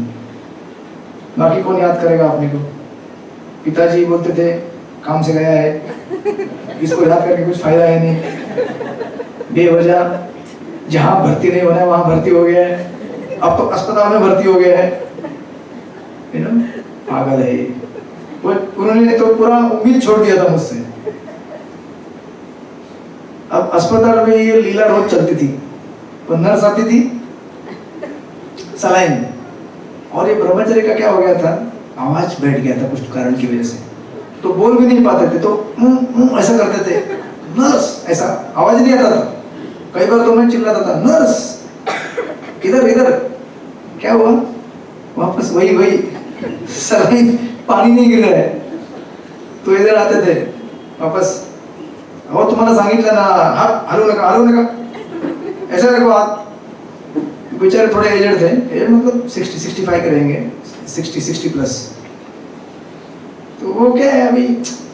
बाकी कौन याद करेगा अपने को। पिताजी बोलते थे काम से गया है, इसको याद करके कुछ फायदा है नहीं, बेवजह जहाँ भर्ती नहीं होना है वहाँ भर्ती हो गया है, अब तो अस्पताल में भर्ती हो गया है ना, पागल है। वो उन्होंने तो पूरा उम्मीद छोड़ दिया था मुझसे। अब अस्पताल में ये लीला रोज चलती थी, वो नर्स आती थी सलाइन, और ये ब्रह्मचर्य का क्या हो गया था, आवाज बैठ गया था कुछ कारण की वजह से, तो बोल भी नहीं पाते थे, तो ऐसा करते थे, नर्स, ऐसा आवाज नहीं आता था। कई बार तो मैं चिल्लाता था नर्स, किधर इधर, क्या हुआ? वापस वही सलाइन, पानी नहीं गिर रहा है, तो इधर आते थे वापस। और तुम्हाला सांगितलं ना, हात हलवू नका, ऐसा रखो हाथ। बेचारे थोड़े एजेड थे, एजेड मतलब 60-65 करेंगे, 60 प्लस। तो वो क्या है, अभी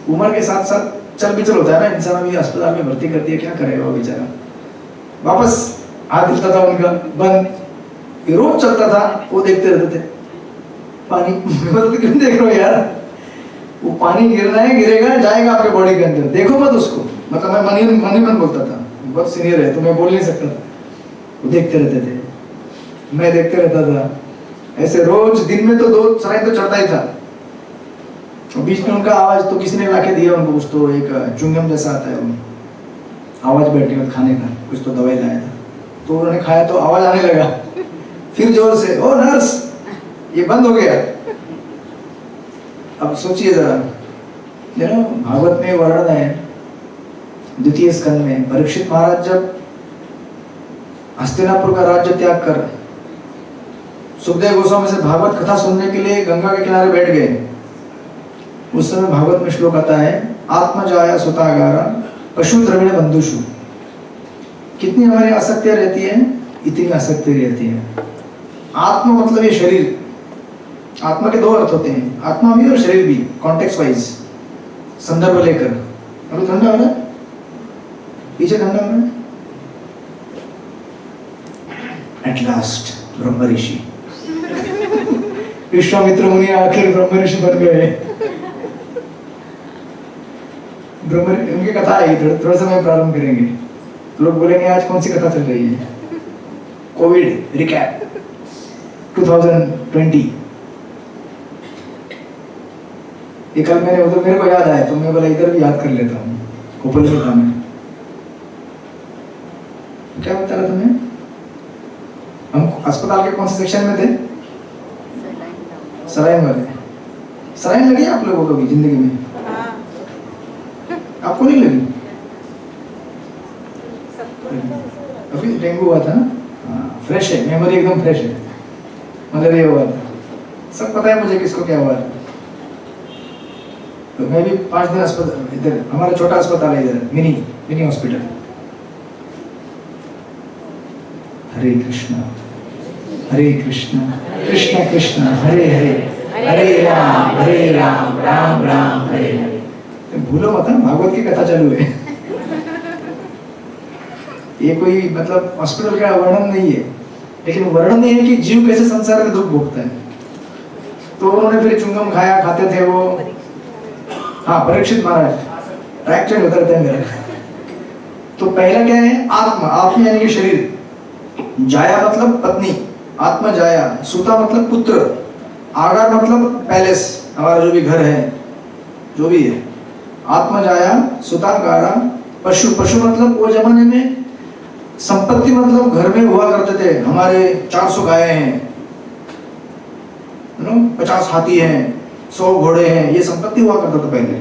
उम्र के साथ साथ चल बिचल होता है ना इंसान। अभी अस्पताल में भर्ती कर दिया, क्या करेगा वो बेचारा। वापस हाथ हिलता था उनका, बंद, रोज चलता था, वो देखते रहते थे पानी। मतलब क्यों देख रहे हो यार, वो पानी गिरना है, गिरेगा, जाएगा आपके बॉडी के अंदर, देखो मत उसको। मतलब मैं मनी बोलता था, बहुत सीनियर है तो मैं बोल नहीं सकता। वो देखते रहते थे, मैं देखते रहता था ऐसे। रोज दिन में तो 2 सलाइन तो चढ़ता ही था। बीच में उनका आवाज तो किसी ने लाके दिया उनको, कुछ तो एक चुंगम जैसा आता है, वो आवाज बैठी और खाने का कुछ तो दवाई लाया था, तो उन्होंने खाया तो आवाज आने लगा। फिर जोर से, ओ नर्स, ये बंद हो गया। अब सोचिए जरा, भागवत में वर्णन है, द्वितीय स्कंद में, परीक्षित महाराज जब हस्तिनापुर का राज्य त्याग कर सुखदेव गोस्वामी से भागवत कथा सुनने के लिए गंगा के किनारे बैठ गए, उस समय भागवत में श्लोक आता है, आत्मजाया सुतागारा पशु द्रविण बंधुषु। कितनी हमारी आसक्तियां रहती है, इतनी आसक्ति रहती है। आत्मा मतलब ये शरीर। आत्मा के 2 अर्थ होते हैं, आत्मा भी और शरीर भी, कॉन्टेक्स्ट वाइज, संदर्भ लेकर। अभी ठंडा हो रहा है, पीछे ठंडा हो रहा है। एट लास्ट ब्रह्म ऋषि, विश्वामित्र मुनि आखिर ब्रह्म ऋषि बन गए। उनकी कथा आएगी, थोड़ा समय प्रारंभ करेंगे। लोग बोलेंगे आज कौन सी कथा चल रही है? Covid recap 2020। ये कल मैंने उधर, मेरे को याद आया तो मैं बोला इधर भी याद कर लेता हूँ। कोपल में था मैं, क्या बता रहा था मैं? हम अस्पताल के कौन से सेक्शन में थे? सलाइन वाले। सलाइन लगी आप लोगों को भी जिंदगी में? आपको नहीं लगी? अभी डेंगू हुआ था ना? हाँ, फ्रेश है, मेमोरी एकदम फ्रेश है। मलेरिया हुआ था, सब पता है मुझे किसको क्या हुआ था। तो मैं भी 5 दिन अस्पताल, इधर हमारा छोटा अस्पताल है इधर, मिनी हॉस्पिटल। हरे कृष्णा कृष्ण कृष्ण हरे हरे, हरे राम राम राम हरे हरे। भूलो मत, भागवत की कथा चालू है। ये कोई मतलब हॉस्पिटल का वर्णन नहीं है, लेकिन वर्णन ये है कि जीव कैसे संसार में दुख भोगता है। तो उन्होंने फिर चुंगम खाया, खाते थे वो। हाँ, परीक्षित महाराज, ट्रैक चेंज होता रहता है मेरा। तो पहला क्या है? आत्मा यानी कि शरीर। जाया मतलब पत्नी, आत्मा जाया। सुता मतलब पुत्र, आगार मतलब पैलेस, हमारा जो भी घर है, जो भी है। आत्मा जाया सुतागारा पशु मतलब वो जमाने में संपत्ति, मतलब घर में हुआ करते थे। हमारे 400 गायें हैं, 50 हाथी हैं, 100 घोड़े हैं, ये संपत्ति हुआ करता था पहले,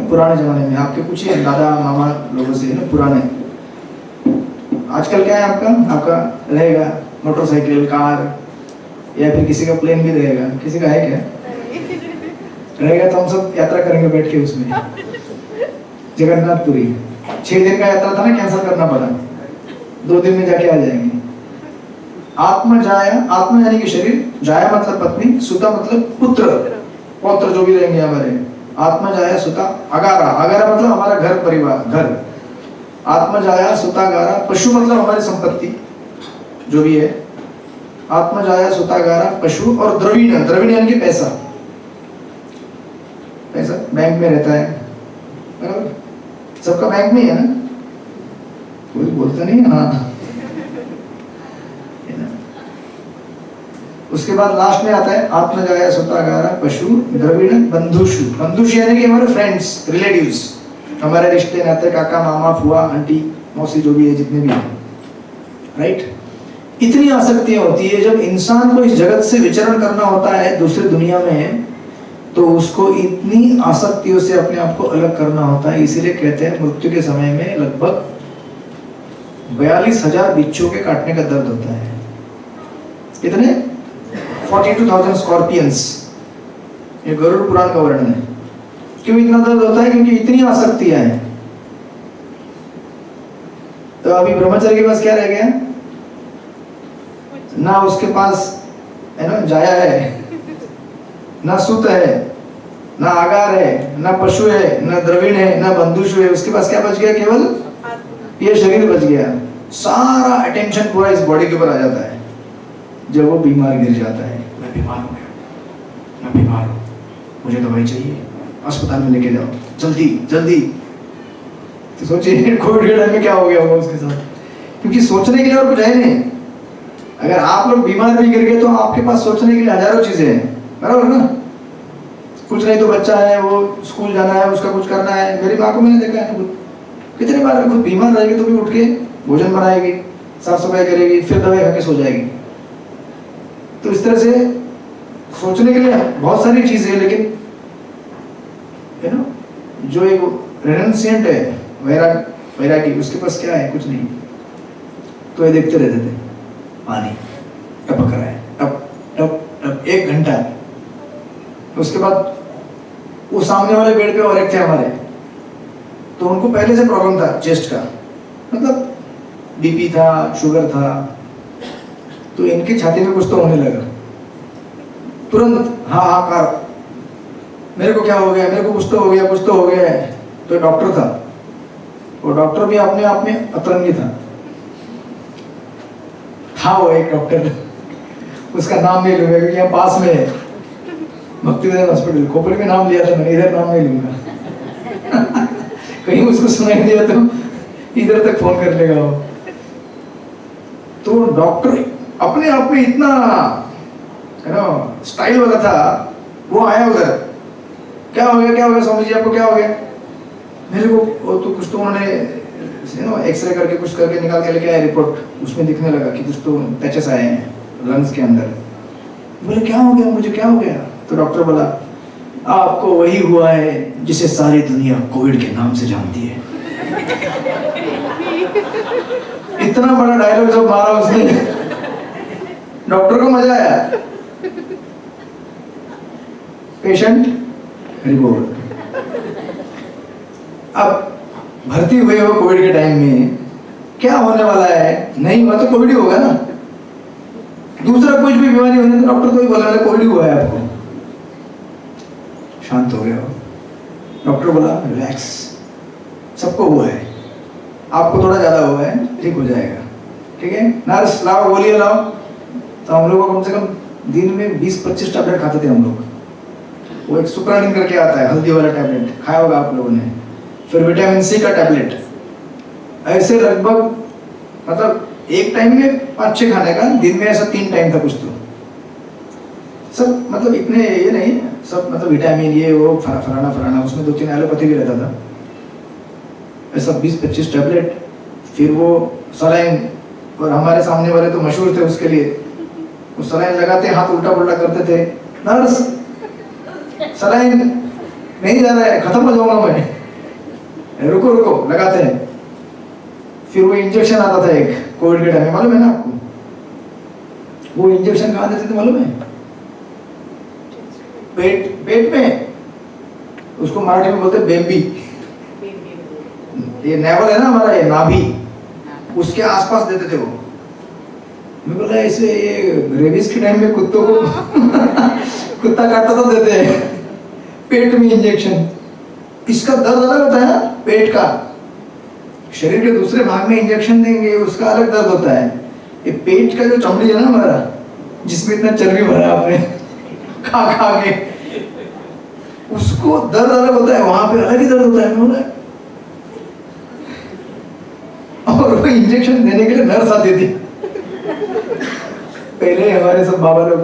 पुराने जमाने में। आपके कुछ ही दादा मामा लोगों से पुराने। आजकल क्या है आपका रहेगा मोटरसाइकिल, कार, या फिर किसी का प्लेन भी रहेगा। किसी का है क्या? रहेगा तो हम सब यात्रा करेंगे बैठ के उसमें, जगन्नाथपुरी। 6 दिन का यात्रा था ना, कैंसिल करना पड़ा, 2 दिन में जाके आ जाएंगे। आत्मा जाया, आत्मा यानी कि शरीर, जाया मतलब पत्नी, सुता मतलब पुत्र, पौत्र जो भी रहेंगे हमारे। आत्मा जाया सुता अगारा मतलब हमारा घर परिवार, घर। आत्मा जाया सुतागारा पशु मतलब हमारी संपत्ति जो भी है। आत्मा जाया सुतागारा पशु। और द्रविण यानी कि पैसा बैंक में रहता है, बराबर? सबका बैंक में है ना, कोई बोलता नहीं। हाँ, उसके बाद लास्ट में आता है आत्मा जाया सुतागारा पशु द्रविण बंधुषु। बंधुषु यानी कि हमारे फ्रेंड्स, रिलेटिव्स, हमारे रिश्ते नाते, काका मामा फुआ आंटी मौसी जो भी है, जितने भी हैं, राइट? इतनी आसक्तियां होती है। जब इंसान को इस जगत से विचरण करना होता है दूसरी दुनिया में, तो उसको इतनी आसक्तियों से अपने आप को अलग करना होता है। इसीलिए कहते हैं मृत्यु के समय में लगभग 42,000 बिच्छू के काटने का दर्द होता है। कितने? 42,000 स्कॉर्पियंस। ये गरुड़ पुराण का वर्णन है। क्यों इतना दर्द होता है? क्योंकि इतनी आसक्तियां हैं। तो अभी ब्रह्मचारी के पास क्या रह गया? ना उसके पास है ना जाया है, ना सुत है, ना आगार है, ना पशु है, ना द्रविण है, ना बंधुषु है। उसके पास क्या बच गया? केवल ये शरीर बच गया। सारा अटेंशन पूरा इस बॉडी के ऊपर आ जाता है। जब वो बीमार गिर जाता है, मैं बीमार हो गया, मैं बीमार हूँ, मुझे दवाई चाहिए, अस्पताल में लेके जाओ, जल्दी जल्दी। तो सोचिए कोविड के टाइम में क्या हो गया होगा उसके साथ। क्योंकि सोचने के लिए और कुछ है नहीं। अगर आप लोग बीमार भी गिर गए तो आपके पास सोचने के लिए हजारों चीजें हैं, बराबर ना? कुछ नहीं तो बच्चा है, वो स्कूल जाना है, उसका कुछ करना है। मेरी माँ को मैंने देखा है, कितनी बार खुद बीमार रहेगी तो भी उठ के भोजन बनाएगी, साफ सफाई करेगी, फिर दवाई खा के सो जाएगी। तो इस तरह से सोचने के लिए बहुत सारी चीजें हैं, लेकिन यू नो जो एक रेनेंसिएंट है, वैरागी, उसके पास क्या है? कुछ नहीं। तो ये देखते रहते थे, पानी टपक रहा है, टप टप टप, 1 घंटा। उसके बाद वो सामने वाले बेड पे और एक थे हमारे, तो उनको पहले से प्रॉब्लम था चेस्ट का, मतलब बीपी था, शुगर था। तो इनकी छाती में कुछ तो होने लगा। तुरंत हाहाकार, मेरे को क्या हो गया, मेरे को कुछ तो हो गया, कुछ तो हो गया है। तो डॉक्टर था, वो डॉक्टर भी अपने आप में अतरंगी था वो एक डॉक्टर, उसका नाम नहीं लूंगा क्योंकि यहाँ पास में है भक्तिवेदांत हॉस्पिटल। खोपड़ी में नाम लिया था मैंने, इधर नाम नहीं लूंगा कहीं उसको सुनाई दिया तो इधर तक फोन कर लेगा वो। तो डॉक्टर अपने आप में इतना स्टाइल वाला था। वो आया उधर, क्या हो गया, क्या हो गया स्वामी जी, आपको क्या हो गया? मेरे को तो कुछ तो उन्होंने एक्सरे करके कुछ करके निकाल के लेके आया रिपोर्ट, उसमें दिखने लगा कि कुछ तो पैचेस आए हैं लंग्स के अंदर। बोले क्या हो गया मुझे, क्या हो गया? तो डॉक्टर बोला आपको वही हुआ है जिसे सारी दुनिया कोविड के नाम से जानती है। इतना बड़ा डायलॉग जब मारा उसने, डॉक्टर को मजा आया। Patient report. अब भर्ती हुए हो कोविड के टाइम में, क्या होने वाला है? नहीं हुआ तो कोविड ही होगा ना। दूसरा कुछ भी बीमारी होने तो डॉक्टर को ही बोला कोविड ही हुआ है आपको। शांत हो गया हो। डॉक्टर बोला रिलैक्स, सबको हुआ है, आपको थोड़ा ज्यादा हुआ है, ठीक हो जाएगा, ठीक है। नर्स लाओ, गोलियां लाओ। तो हम लोग कम से कम दिन में 20-25 टैबलेट खाते थे हम लोग। वो एक सुप्रानिन करके आता है, हल्दी वाला टैबलेट, खाया होगा आप लोगों ने। फिर विटामिन सी का टैबलेट। ऐसे लगभग मतलब एक टाइम में 5-6 खाने का, दिन में ऐसा 3 टाइम था कुछ तो। सब मतलब इतने ये नहीं, सब मतलब विटामिन ये वो फलाना, उसमें 2-3 एलोपैथी भी रहता था। ऐसा 20-25 टैबलेट। फिर वो सलाइन, और हमारे सामने वाले तो मशहूर थे उसके लिए। वो सलाइन लगाते, हाथ उल्टा पुल्टा करते थे। नर्स सलाइन नहीं जा रहा है, खत्म हो जाऊंगा मैं, रुको रुको, लगाते हैं। फिर वो इंजेक्शन आता था एक कोविड के टाइम में, मालूम है ना आपको? वो इंजेक्शन कहाँ देते थे मालूम है? पेट में। उसको मराठी में बोलते बेम्बी। ये नेवल है ना हमारा, ये नाभि, उसके आसपास देते थे वो। मैं बोला ऐसे ये रेबीज के टाइम में कुत्तों को कुत्ता काटता तो देते हैं पेट में इंजेक्शन। इसका दर्द अलग होता है ना, पेट का। शरीर के दूसरे भाग में इंजेक्शन देंगे, उसका अलग दर्द होता है। ये पेट का जो चमड़ी है ना हमारा, जिसमें इतना चर्बी भरा आपने खा खा के, उसको दर्द अलग होता है, वहां पे अलग ही दर्द होता है। बोला और वो इंजेक्शन देने के लिए नर्स आती थी पहले हमारे सब बाबा लोग।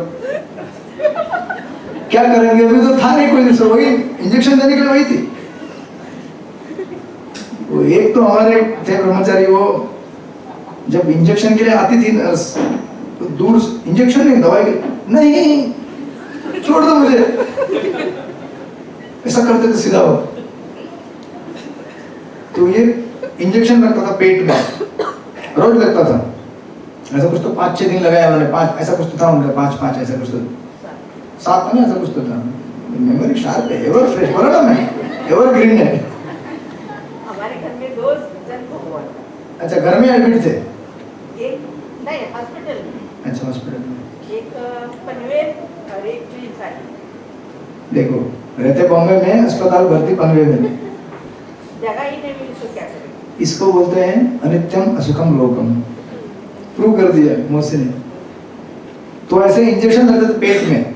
क्या करेंगे, अभी तो था नहीं कोई दूसरा, वही इंजेक्शन देने के लिए वही थी। वो एक तो हमारे थे ब्रह्मचारी, वो जब इंजेक्शन के लिए आती थी नर्स, तो दूर, इंजेक्शन नहीं, दवाई के नहीं, छोड़ दो मुझे, ऐसा करते थे सीधा वो। तो ये इंजेक्शन लगता था पेट में, रोज लगता था। ऐसा कुछ तो 5-6 दिन लगाया उन्होंने, 5 ऐसा कुछ तो था उनका, 5 ऐसा कुछ तो 7 ना ऐसा कुछ तो था। मेमोरी शार्प है, एवर फ्रेश बोला ना मैं, एवर ग्रीन है। हमारे घर में 2 जन को हुआ था। अच्छा, घर में एडमिट थे? एक नहीं, हॉस्पिटल में। अच्छा, हॉस्पिटल में। एक पनवेल और एक ट्रिसाई। देखो, रहते बॉम्बे में, अस्पताल भर्ती पनवेल में, जगह ही नहीं मिली तो क्या करें। इसको बोलते हैं अनित्यम असुखम लोकम। प्रूव कर दिया मौसी ने। तो ऐसे इंजेक्शन लगते थे पेट में,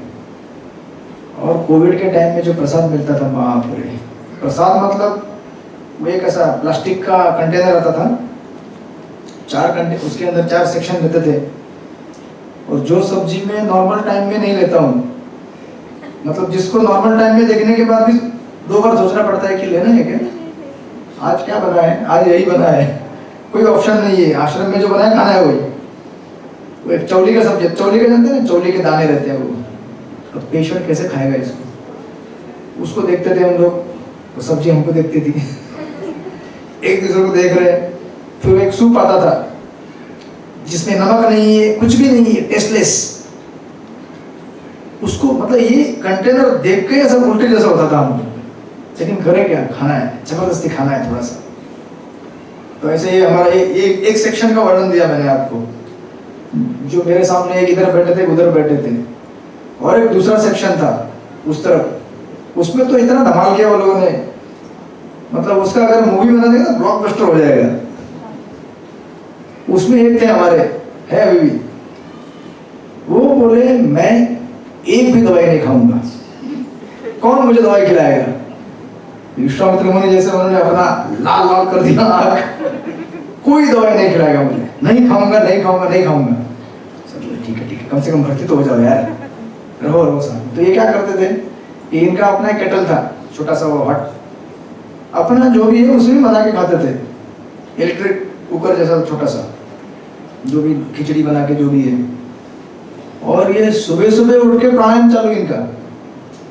और कोविड के टाइम में जो प्रसाद मिलता था, बाप रे, प्रसाद मतलब वो एक ऐसा प्लास्टिक का कंटेनर आता था, 4 कंटेनर, उसके अंदर 4 सेक्शन रहते थे, और जो सब्जी में नॉर्मल टाइम में नहीं लेता हूँ, मतलब जिसको नॉर्मल टाइम में देखने के बाद भी 2 बार सोचना पड़ता है कि लेना है क्या, आज क्या बना है, आज यही बना है, कोई ऑप्शन नहीं है, आश्रम में जो बना है खाना है वही। वो एक चौली का सब्जी, चौली का जानते हैं, चौली के दाने रहते हैं वो। अब पेशेंट कैसे खाएगा इसको, उसको देखते थे हम लोग, वो सब्जी हमको देखती थी। एक दूसरे को देख रहे, फिर एक सूप आता था जिसमें नमक नहीं है, कुछ भी नहीं है, टेस्टलेस। उसको मतलब ये कंटेनर देख के ऐसा उल्टे जैसा होता था हमको, लेकिन करें क्या, खाना है, जबरदस्ती खाना है थोड़ा सा। तो ऐसे ये हमारा एक सेक्शन का वर्णन दिया मैंने आपको, जो मेरे सामने एक इधर बैठे थे, उधर बैठे थे, और एक दूसरा सेक्शन था उस तरफ। उसमें तो इतना धमाल किया वो लोगों ने, मतलब उसका अगर मूवी बना देगा तो ब्लॉकबस्टर हो जाएगा। उसमें एक थे हमारे, है अभी भी, वो बोले मैं एक भी दवाई नहीं खाऊंगा, कौन मुझे दवाई खिलाएगा। विश्वामित्र मुनि जैसे उन्होंने अपना लाल लाल कर दिया आँख, कोई दवाई नहीं खिलाएगा मुझे, नहीं खाऊंगा नहीं खाऊंगा नहीं खाऊंगा। चलो ठीक है, कम से कम भर्ती तो हो जाओ यार, रहो साहब। तो ये क्या करते थे, इनका अपना एक केटल था, छोटा सा वो हट, अपना जो भी है उसमें बना के खाते थे, इलेक्ट्रिक कुकर जैसा छोटा सा, जो भी खिचड़ी बना के जो भी है। और ये सुबह सुबह उठ के प्राणायाम चालू इनका।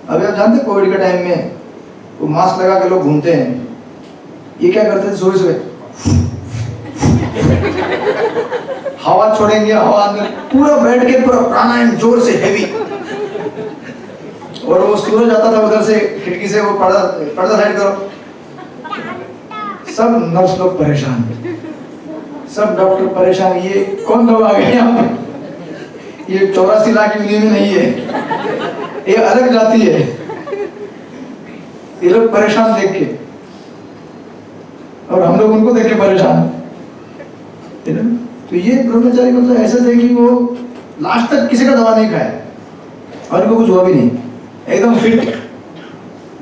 अभी आप जानते कोविड के टाइम में वो मास्क लगा के लोग घूमते हैं, ये क्या करते थे, सुबह सुबह हवा छोड़ेंगे, हवा अंदर, पूरा बैठ के पूरा प्राणायाम जोर से हैवी। और वो सूरज आता था उधर से खिड़की से, वो पर्दा साइड करो, सब नर्स लोग परेशान, सब डॉक्टर परेशान, ये कौन लोग आ गए यहाँ पे, ये 84 लाख की में नहीं है, ये अलग जाती है। ये लोग परेशान देख के, और हम लोग उनको देख के परेशान। तो ये ब्रह्मचारी मतलब ऐसे थे कि वो लास्ट तक किसी का दवा नहीं खाया, और इनको कुछ हुआ भी नहीं, एकदम फिट।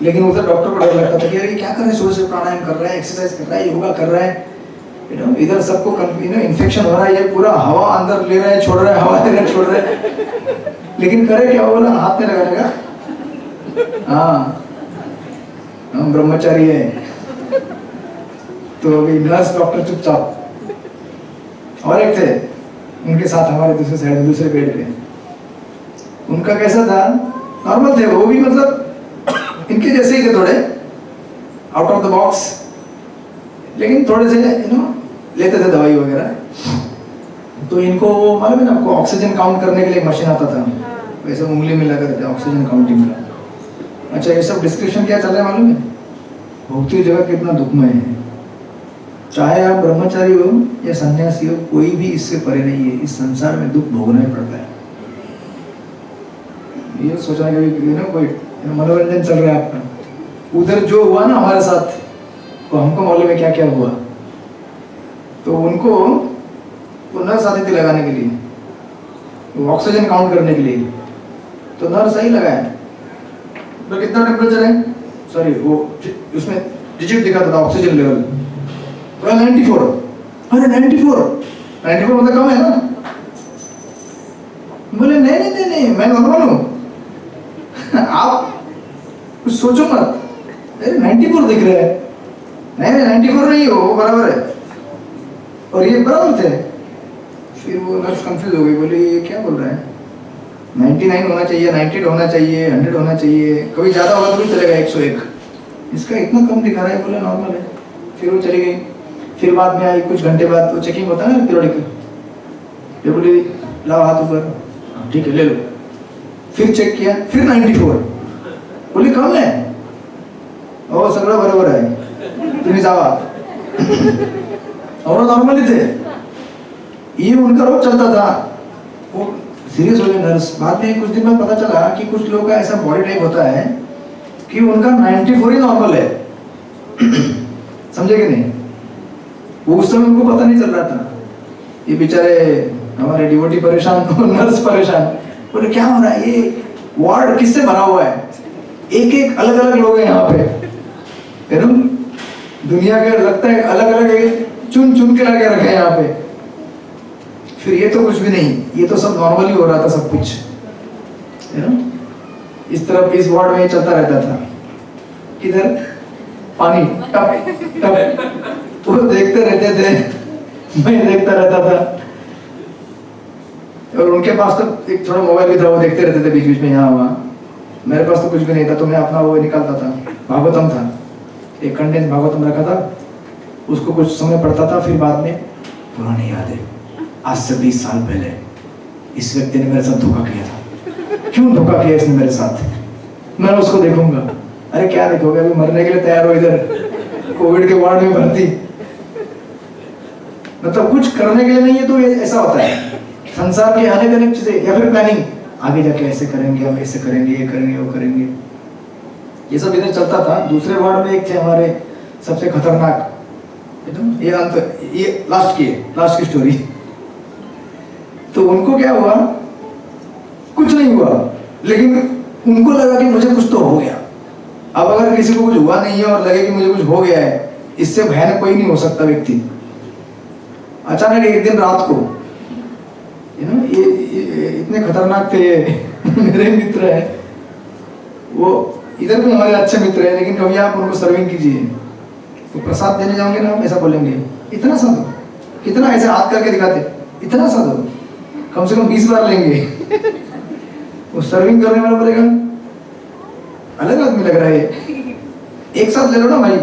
लेकिन उधर डॉक्टर को डर लगता था कि ये क्या कर रहे हैं, सुबह से प्राणायाम कर रहा है, एक्सरसाइज कर रहा है, योगा कर रहा है, इधर सबको इन्फेक्शन हो रहा है, ये पूरा हवा अंदर ले रहा है, छोड़ रहा है, हवा ले रहा है, छोड़ रहा है, लेकिन करे क्या, बोला हाथ में लगाने का, हाँ हम ब्रह्मचारी हैं। तो अभी नर्स डॉक्टर चुपचाप, और एक थे उनके साथ हमारे दूसरे साइड दूसरे बेड पे, उनका कैसा था, नॉर्मल थे वो भी, मतलब इनके जैसे ही थे, थोड़े आउट ऑफ द बॉक्स, लेकिन थोड़े से लेते थे दवाई वगैरह। तो इनको मालूम है ना आपको, ऑक्सीजन काउंट करने के लिए मशीन आता था, वैसे उंगली में लगा रहता है ऑक्सीजन काउंटिंग का। अच्छा, ये सब डिस्क्रिप्शन क्या चल रहा है मालूम है, भौतिक जगह कितना दुखमय है। चाहे आप ब्रह्मचारी हो या सन्यासी हो, कोई भी इससे परे नहीं है, इस संसार में दुख भोगना ही पड़ता है। ये सोचना कि कोई मनोरंजन चल रहा है आपका, उधर जो हुआ ना हमारे साथ, तो हमको मालूम है क्या क्या हुआ। तो उनको वो नर्स आती थी लगाने के लिए, वो ऑक्सीजन काउंट करने के लिए, तो नर्स सही लगाया, तो कितना टेम्परेचर है, सॉरी वो उसमें डिजिट दिखाता था ऑक्सीजन लेवल, 94। अरे 94 मतलब कम है ना। बोले नहीं नहीं नहीं नहीं, मैं नॉर्मल हूँ, आप कुछ सोचो मत। अरे 94 दिख रहा है, नहीं नहीं 94 नहीं हो, वो बराबर है, और ये बराबर थे। फिर वो नर्स कंफ्यूज हो गई, बोली ये क्या बोल रहा है, 99 होना चाहिए, 98 होना चाहिए, 100 होना चाहिए, कभी ज़्यादा होगा तो भी चलेगा 101, इसका इतना कम दिखा रहा है। बोला नॉर्मल है। फिर वो चली गई। फिर बाद में आई, कुछ घंटे बाद वो चेकिंग होता है ना पीरियडिक, ये बोली लाओ हाथ ऊपर, ठीक है ले लो। फिर चेक किया, फिर 94, बोली कम है, ओ सगळं बरोबर आहे, तुम्ही जावा। और नॉर्मली थे, ये उनका रोग चलता था। वो सीरियस हो गए नर्स। बाद में कुछ दिन में पता चला कि कुछ लोगों का ऐसा बॉडी टाइप होता है कि उनका 94 ही नॉर्मल है। समझे कि नहीं? वो उस समय उनको पता नहीं चल रहा था। ये बेचारे हमारे डिवोटी परेशान, नर्स परेशान, बोले क्या हो रहा है, ये वार्ड किससे भरा हुआ है, एक एक अलग अलग लोग हैं यहाँ पे, है ना? दुनिया के लगता है अलग अलग चुन चुन के लगे रखे हैं यहाँ पे। फिर ये तो कुछ भी नहीं, ये तो सब नॉर्मली हो रहा था सब कुछ, है ना? इस तरफ इस वार्ड में चलता रहता था, किधर पानी टप टप, वो देखते रहते थे, मैं देखता रहता था। और उनके पास तो एक थोड़ा मोबाइल भी था, वो देखते रहते थे बीच बीच में यहाँ वहाँ। मेरे पास तो कुछ भी नहीं था, तो मैं अपना वो निकालता था, भागवतम था, एक कंडेंस भागवतम रखा था, उसको कुछ समय पढ़ता था। फिर बाद में पुरानी यादें, आज से 20 साल पहले इस व्यक्ति ने मेरे साथ धोखा किया था, क्यों धोखा किया इसने मेरे साथ, मैं उसको देखूंगा। अरे क्या देखोगे, अभी मरने के लिए तैयार हो, इधर कोविड के वार्ड में भर्ती, मतलब कुछ करने के लिए नहीं है। तो ऐसा होता है संसार की अनेक अनेक चीजें, या फिर प्लानिंग, आगे जाके ऐसे करेंगे, हम ऐसे करेंगे, ये करेंगे, वो करेंगे, ये सब इधर चलता था। दूसरे वार्ड में एक थे हमारे सबसे खतरनाक, ये अंत, ये लास्ट की स्टोरी। तो उनको क्या हुआ, कुछ नहीं हुआ, लेकिन उनको लगा कि मुझे कुछ तो हो गया। अब अगर किसी को कुछ हुआ नहीं है और लगे कि मुझे कुछ हो गया है, इससे भयानक कोई नहीं हो सकता व्यक्ति। अचानक एक दिन रात को, ये इतने खतरनाक थे मेरे मित्र है, वो इधर भी हमारे अच्छे मित्र है, लेकिन कभी आप उनको सर्विंग कीजिए तो प्रसाद देने जाओगे ना, हम ऐसा बोलेंगे, इतना सा दो, कितना, ऐसे हाथ करके दिखाते, इतना सा दो, कम से कम 20 बार लेंगे। वो सर्विंग करने वाला बोलेगा अलग आदमी लग रहा है, एक साथ ले लो ना भाई,